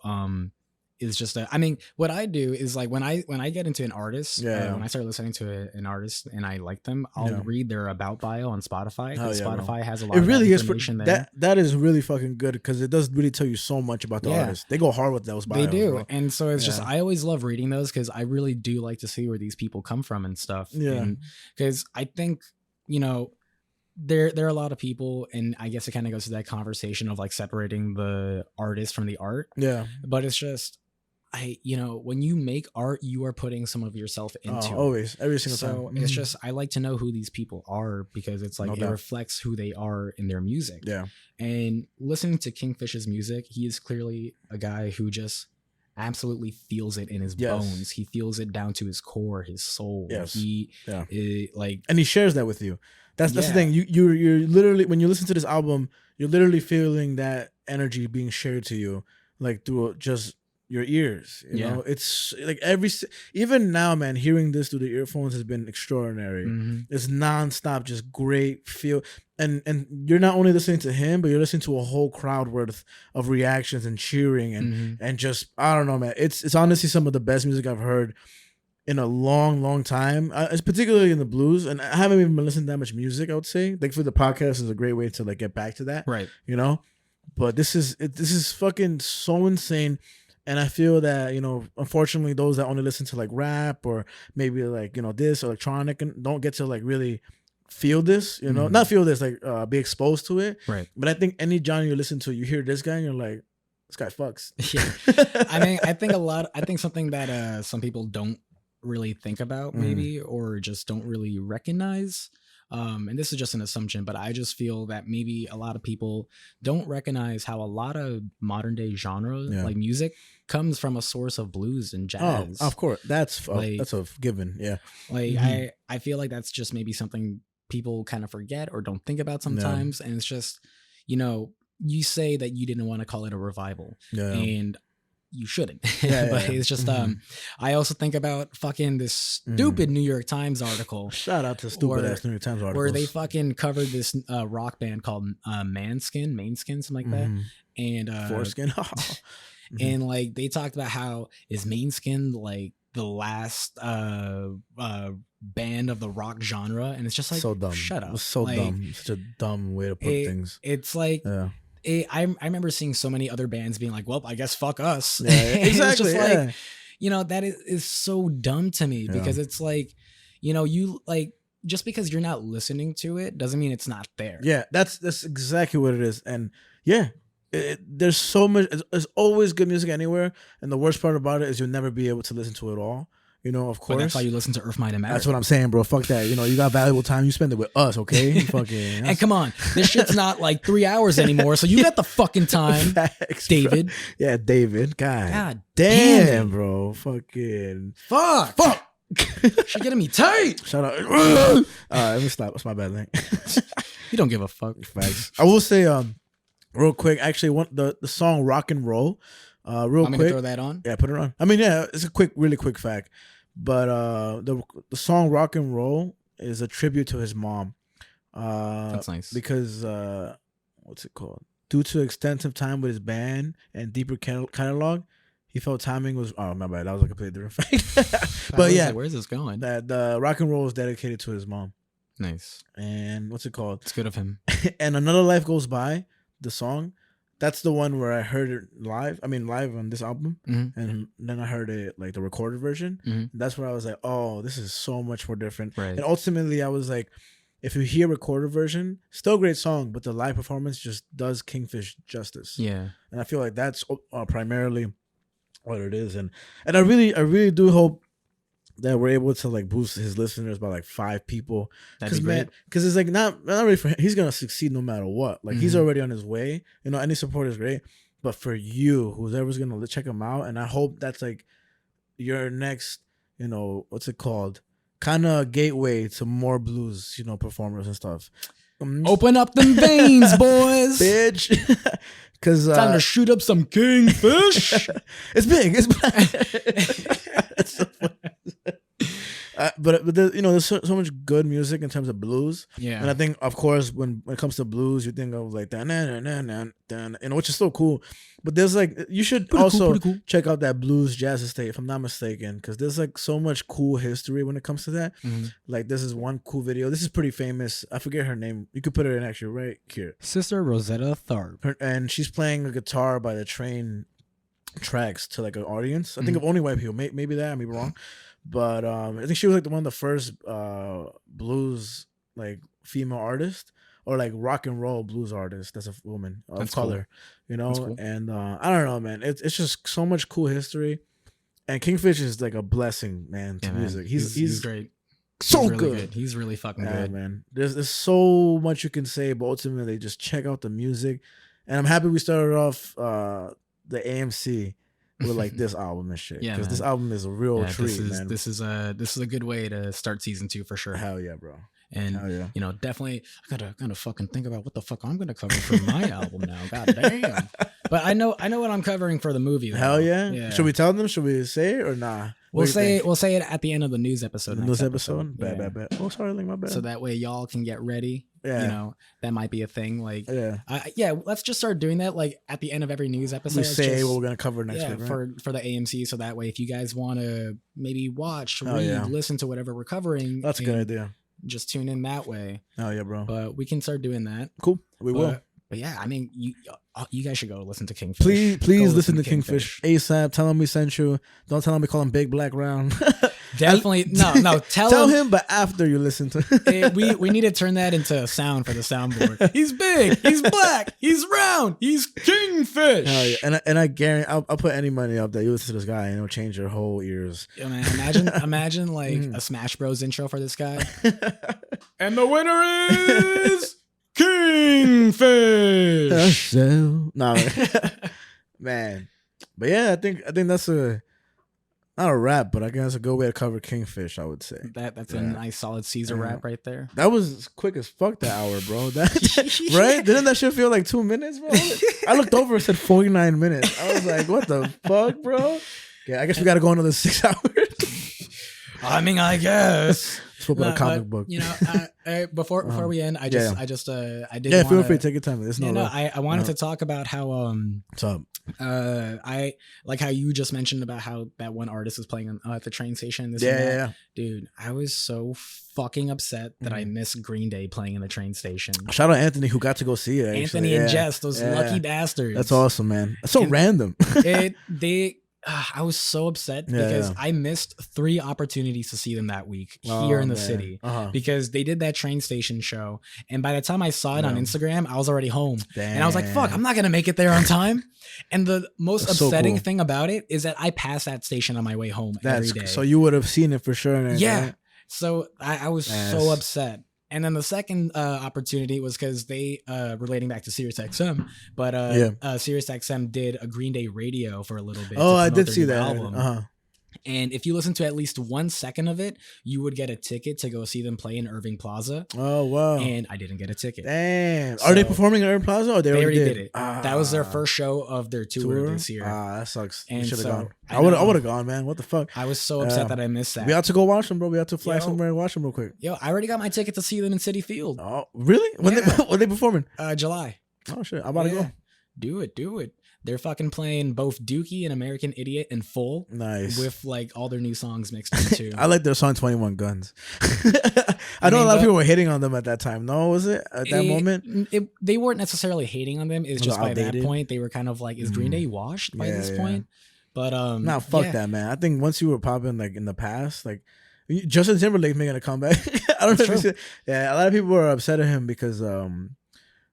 [SPEAKER 2] is just I mean, what I do is like when I get into an artist, when I start listening to an artist and I like them, I'll read their about bio on Spotify. Because Spotify has a lot of
[SPEAKER 3] really
[SPEAKER 2] information there.
[SPEAKER 3] that is really fucking good because it does really tell you so much about the artist. They go hard with those bios.
[SPEAKER 2] They do.
[SPEAKER 3] Bro.
[SPEAKER 2] And so it's just I always love reading those because I really do like to see where these people come from and stuff.
[SPEAKER 3] Yeah.
[SPEAKER 2] Because I think, you know, there are a lot of people, and I guess it kind of goes to that conversation of like separating the artist from the art.
[SPEAKER 3] Yeah.
[SPEAKER 2] But it's just you know, when you make art, you are putting some of yourself into it.
[SPEAKER 3] Always, every single time.
[SPEAKER 2] So it's just I like to know who these people are because it's like it reflects who they are in their music.
[SPEAKER 3] Yeah.
[SPEAKER 2] And listening to Kingfish's music, he is clearly a guy who just absolutely feels it in his
[SPEAKER 3] Yes.
[SPEAKER 2] bones. He feels it down to his core, his soul.
[SPEAKER 3] Yes.
[SPEAKER 2] He
[SPEAKER 3] Yeah.
[SPEAKER 2] like
[SPEAKER 3] And he shares that with you. That's the
[SPEAKER 2] Yeah.
[SPEAKER 3] thing. You're literally, when you listen to this album, you're literally feeling that energy being shared to you, like through just your ears. You know, it's like even now, man, hearing this through the earphones has been extraordinary. It's nonstop, just great feel. And you're not only listening to him, but you're listening to a whole crowd worth of reactions and cheering and just, I don't know, man. It's honestly some of the best music I've heard in a long time. It's particularly in the blues, and I haven't even been listening to that much music. I would say, like, for the podcast is a great way to like get back to that,
[SPEAKER 2] right.
[SPEAKER 3] you know. But this is fucking so insane, and I feel that, you know, unfortunately, those that only listen to like rap or maybe like, you know, this electronic and don't get to like really feel this, you know, not feel this, like be exposed to it,
[SPEAKER 2] Right.
[SPEAKER 3] But I think any genre you listen to, you hear this guy and you're like, this guy fucks.
[SPEAKER 2] Yeah. I mean, I think something that some people don't really think about maybe or just don't really recognize, and this is just an assumption, but I just feel that maybe a lot of people don't recognize how a lot of modern day genre like music comes from a source of blues and jazz.
[SPEAKER 3] Oh, of course, that's
[SPEAKER 2] Like-
[SPEAKER 3] that's a given. Yeah,
[SPEAKER 2] Like I feel like that's just maybe something people kind of forget or don't think about sometimes, and it's just, you know, you say that you didn't want to call it a revival, and you shouldn't. But it's just I also think about fucking this stupid New York Times article.
[SPEAKER 3] Shout out to stupid ass New York Times articles
[SPEAKER 2] where they fucking covered this rock band called Mainskin, something like that, and
[SPEAKER 3] Foreskin.
[SPEAKER 2] and like they talked about how is Mainskin like the last band of the rock genre, and it's just like,
[SPEAKER 3] so dumb.
[SPEAKER 2] Shut up.
[SPEAKER 3] It's so
[SPEAKER 2] Like,
[SPEAKER 3] dumb. Such a dumb way to put things.
[SPEAKER 2] It's like.
[SPEAKER 3] Yeah.
[SPEAKER 2] I remember seeing so many other bands being like, well, I guess fuck us.
[SPEAKER 3] Yeah, exactly.
[SPEAKER 2] It's just like, you know, that is so dumb to me because it's like, you know, you like, just because you're not listening to it doesn't mean it's not there.
[SPEAKER 3] Yeah, that's exactly what it is. And yeah, there's so much, there's always good music anywhere. And the worst part about it is you'll never be able to listen to it all. You know, of course.
[SPEAKER 2] But that's why you listen to Earth, Mind, and Matter.
[SPEAKER 3] That's what I'm saying, bro. Fuck that. You know, you got valuable time. You spend it with us, okay? Fucking.
[SPEAKER 2] And come on, this shit's not like 3 hours anymore, so you got the fucking time,
[SPEAKER 3] Facts,
[SPEAKER 2] David.
[SPEAKER 3] Bro. Yeah, David. God
[SPEAKER 2] damn,
[SPEAKER 3] bro. Fucking.
[SPEAKER 2] Fuck. She getting me tight.
[SPEAKER 3] Shout out. Let me stop. That's my bad thing.
[SPEAKER 2] You don't give a fuck.
[SPEAKER 3] Facts. I will say, real quick, actually, the song "Rock and Roll," real quick.
[SPEAKER 2] Throw that on.
[SPEAKER 3] Yeah, put it on. I mean, yeah, it's a really quick fact. But the song "Rock and Roll" is a tribute to his mom.
[SPEAKER 2] That's nice.
[SPEAKER 3] Because what's it called? Due to extensive time with his band and deeper catalog, he felt timing was. Oh my bad, that was a completely different fact. But yeah,
[SPEAKER 2] where's this going?
[SPEAKER 3] that the "Rock and Roll" is dedicated to his mom.
[SPEAKER 2] Nice.
[SPEAKER 3] And what's it called?
[SPEAKER 2] It's good of him.
[SPEAKER 3] And Another Life Goes By, the song. That's the one where I heard it live. I mean, live on this album, and then I heard it like the recorded version. That's where I was like, "Oh, this is so much more different."
[SPEAKER 2] Right.
[SPEAKER 3] And ultimately, I was like, "If you hear recorded version, still great song, but the live performance just does Kingfish justice."
[SPEAKER 2] Yeah.
[SPEAKER 3] And I feel like that's primarily what it is. And I really do hope that we're able to like boost his listeners by like 5 people.
[SPEAKER 2] That'd be great.
[SPEAKER 3] Because it's like not really for him. He's gonna succeed no matter what. Like he's already on his way. You know, any support is great. But for you, whoever's gonna check him out, and I hope that's like your next, you know, what's it called? Kind of gateway to more blues, you know, performers and stuff.
[SPEAKER 2] Open up them veins, boys.
[SPEAKER 3] Bitch. Because
[SPEAKER 2] time to shoot up some Kingfish.
[SPEAKER 3] It's big. It's It's so funny. But there, you know, there's so much good music in terms of blues.
[SPEAKER 2] Yeah.
[SPEAKER 3] And I think, of course, when it comes to blues, you think of like that, you know, which is still cool. But there's like, you should also check out that Blues Jazz Estate, if I'm not mistaken, because there's like so much cool history when it comes to that. Like, this is one cool video. This is pretty famous. I forget her name. You could put it in actually right here.
[SPEAKER 2] Sister Rosetta Tharpe.
[SPEAKER 3] And she's playing a guitar by the train tracks to like an audience. I think of only white people. Maybe that, I may be wrong. But I think she was like one of the first blues like female artists, or like rock and roll blues artist that's a woman of color, you know. Cool. And I don't know, man. It's just so much cool history, and Kingfish is like a blessing, man, to music. Man. He's great. So
[SPEAKER 2] he's really
[SPEAKER 3] good.
[SPEAKER 2] He's really fucking good,
[SPEAKER 3] man. There's so much you can say, but ultimately just check out the music. And I'm happy we started off the A.M.C. with like this album and shit.
[SPEAKER 2] Yeah,
[SPEAKER 3] Because this
[SPEAKER 2] man.
[SPEAKER 3] album is a real
[SPEAKER 2] Yeah,
[SPEAKER 3] treat, man.
[SPEAKER 2] this is a good way to start season 2 for sure.
[SPEAKER 3] Hell yeah, bro.
[SPEAKER 2] And
[SPEAKER 3] Hell yeah.
[SPEAKER 2] you know, definitely I gotta fucking think about what the fuck I'm gonna cover for my album now. God damn. But I know what I'm covering for the movie. Though.
[SPEAKER 3] Hell yeah.
[SPEAKER 2] Yeah.
[SPEAKER 3] Should we tell them? Should we say it or nah?
[SPEAKER 2] We'll say it at the end of the news episode.
[SPEAKER 3] This
[SPEAKER 2] next
[SPEAKER 3] episode?
[SPEAKER 2] Yeah.
[SPEAKER 3] Bad. Oh, sorry, like my bad.
[SPEAKER 2] So that way y'all can get ready.
[SPEAKER 3] Yeah.
[SPEAKER 2] You know, that might be a thing. Like,
[SPEAKER 3] yeah.
[SPEAKER 2] Let's just start doing that. Like at the end of every news episode,
[SPEAKER 3] We
[SPEAKER 2] let's
[SPEAKER 3] say
[SPEAKER 2] just-
[SPEAKER 3] what we're gonna cover next week, right?
[SPEAKER 2] for the AMC. So that way, if you guys want to maybe watch,
[SPEAKER 3] Oh,
[SPEAKER 2] read,
[SPEAKER 3] yeah.
[SPEAKER 2] listen to whatever we're covering,
[SPEAKER 3] That's a good
[SPEAKER 2] and
[SPEAKER 3] idea.
[SPEAKER 2] Just tune in that way.
[SPEAKER 3] Oh yeah, bro.
[SPEAKER 2] But we can start doing that.
[SPEAKER 3] Cool. We will.
[SPEAKER 2] But yeah, I mean, you guys should go listen to Kingfish.
[SPEAKER 3] Please listen to Kingfish ASAP. Tell him we sent you. Don't tell him we call him Big Black Round.
[SPEAKER 2] Definitely no.
[SPEAKER 3] Tell him, but after you listen to.
[SPEAKER 2] we need to turn that into a sound for the soundboard. He's big. He's black. He's round. He's Kingfish.
[SPEAKER 3] Hell yeah. And I guarantee I'll put any money up that you listen to this guy and it'll change your whole ears.
[SPEAKER 2] Yeah, man, imagine like a Smash Bros intro for this guy. And the winner is Kingfish.
[SPEAKER 3] Nah, man. But yeah, I think that's not a rap, but I guess that's a good way to cover Kingfish, I would say.
[SPEAKER 2] That's a nice solid Caesar rap right there.
[SPEAKER 3] That was quick as fuck, that hour, bro. Right? Didn't that shit feel like 2 minutes, bro? I looked over and said 49 minutes. I was like, what the fuck, bro? Yeah, I guess we got to go another 6 hours.
[SPEAKER 2] I mean, I guess.
[SPEAKER 3] Let's flip out a comic book.
[SPEAKER 2] You know, before we end, I did.
[SPEAKER 3] Yeah, feel free to take your time. It's
[SPEAKER 2] I wanted to talk about how
[SPEAKER 3] what's up?
[SPEAKER 2] I like how you just mentioned about how that one artist was playing at the train station.
[SPEAKER 3] Yeah.
[SPEAKER 2] Dude, I was so fucking upset that I missed Green Day playing in the train station.
[SPEAKER 3] Shout out Anthony who got to go see it.
[SPEAKER 2] Anthony and Jess, those lucky bastards.
[SPEAKER 3] That's awesome, man. That's so random.
[SPEAKER 2] I was so upset because I missed 3 opportunities to see them that week here in the city because they did that train station show. And by the time I saw it on Instagram, I was already home. And I was like, fuck, I'm not going to make it there on time. And the most upsetting thing about it is that I pass that station on my way home every day.
[SPEAKER 3] So you would have seen it for sure.
[SPEAKER 2] Yeah.
[SPEAKER 3] Right?
[SPEAKER 2] So I was so upset. And then the second opportunity was because they, relating back to Sirius XM, but Sirius XM did a Green Day radio for a little bit.
[SPEAKER 3] Oh, I did see that
[SPEAKER 2] album. And if you listen to at least 1 second of it, you would get a ticket to go see them play in Irving Plaza.
[SPEAKER 3] Oh, wow.
[SPEAKER 2] And I didn't get a ticket.
[SPEAKER 3] Damn. Are they performing in Irving Plaza or they already did
[SPEAKER 2] it? That was their first show of their tour this year.
[SPEAKER 3] That sucks.
[SPEAKER 2] And
[SPEAKER 3] you should have gone.
[SPEAKER 2] I
[SPEAKER 3] would have gone, man. What the fuck?
[SPEAKER 2] I was so upset that I missed that.
[SPEAKER 3] We had to go watch them, bro. We had to fly somewhere and watch them real quick.
[SPEAKER 2] Yo, I already got my ticket to see them in Citi Field.
[SPEAKER 3] Oh, really? When they performing?
[SPEAKER 2] July.
[SPEAKER 3] Oh, shit. I'm about to go.
[SPEAKER 2] Do it. They're fucking playing both Dookie and American Idiot in full.
[SPEAKER 3] Nice.
[SPEAKER 2] With like all their new songs mixed in too.
[SPEAKER 3] I like their song 21 Guns. I know a lot of people were hating on them at that time. No, was it? At that moment?
[SPEAKER 2] They weren't necessarily hating on them. It's just by that point, they were kind of like, is Green Day washed by this point? But
[SPEAKER 3] fuck that, man. I think once you were popping like in the past, like Justin Timberlake making a comeback. I don't know if you see it. Yeah, a lot of people were upset at him because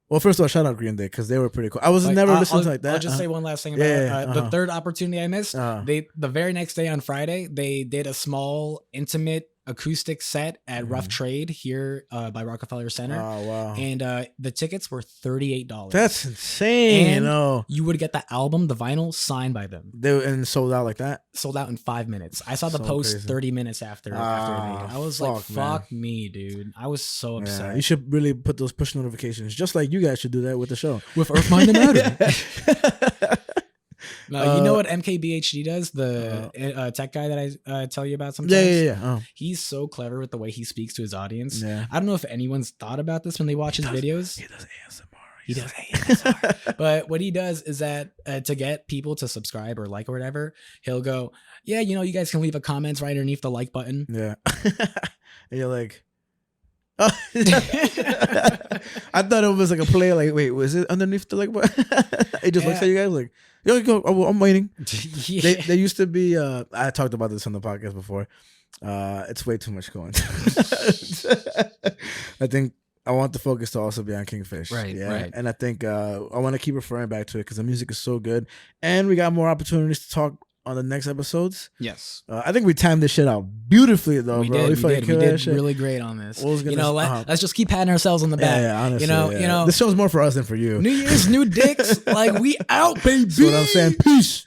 [SPEAKER 3] well, first of all, shout out Green Day because they were pretty cool. I was never listening to like that.
[SPEAKER 2] I'll just say one last thing about the third opportunity I missed. The very next day on Friday, they did a small, intimate acoustic set at Rough Trade here by Rockefeller Center.
[SPEAKER 3] Oh, wow.
[SPEAKER 2] And the tickets were $38.
[SPEAKER 3] That's insane.
[SPEAKER 2] And you would get the album, the vinyl, signed by them.
[SPEAKER 3] And sold out like that?
[SPEAKER 2] Sold out in 5 minutes. I saw the post crazy. 30 minutes after it made it. I was fuck me, dude. I was so upset.
[SPEAKER 3] Yeah, you should really put those push notifications, just like you guys should do that with the show.
[SPEAKER 2] With Earth, Mind, and Matter. No, you know what MKBHD does? The tech guy that I tell you about sometimes?
[SPEAKER 3] Yeah.
[SPEAKER 2] He's so clever with the way he speaks to his audience. Yeah. I don't know if anyone's thought about this when they watch his videos.
[SPEAKER 3] He does ASMR.
[SPEAKER 2] He does ASMR. But what he does is that to get people to subscribe or like or whatever, he'll go, yeah, you know, you guys can leave a comment right underneath the like button.
[SPEAKER 3] Yeah. And you're like... Oh. I thought it was like a play. Like, wait, was it underneath the like button? It just looks at you guys like, yo, go. I'm waiting. They used to be. I talked about this on the podcast before. It's way too much going. I think I want the focus to also be on Kingfish.
[SPEAKER 2] Right.
[SPEAKER 3] And I think I want to keep referring back to it because the music is so good, and we got more opportunities to talk on the next episodes.
[SPEAKER 2] Yes.
[SPEAKER 3] I think we timed this shit out beautifully though, bro.
[SPEAKER 2] We did really great on this. Let's just keep patting ourselves on the back.
[SPEAKER 3] Yeah, honestly.
[SPEAKER 2] You know,
[SPEAKER 3] this show's more for us than for you.
[SPEAKER 2] New Year's, new dicks. Like, we out, baby.
[SPEAKER 3] That's what I'm saying. Peace.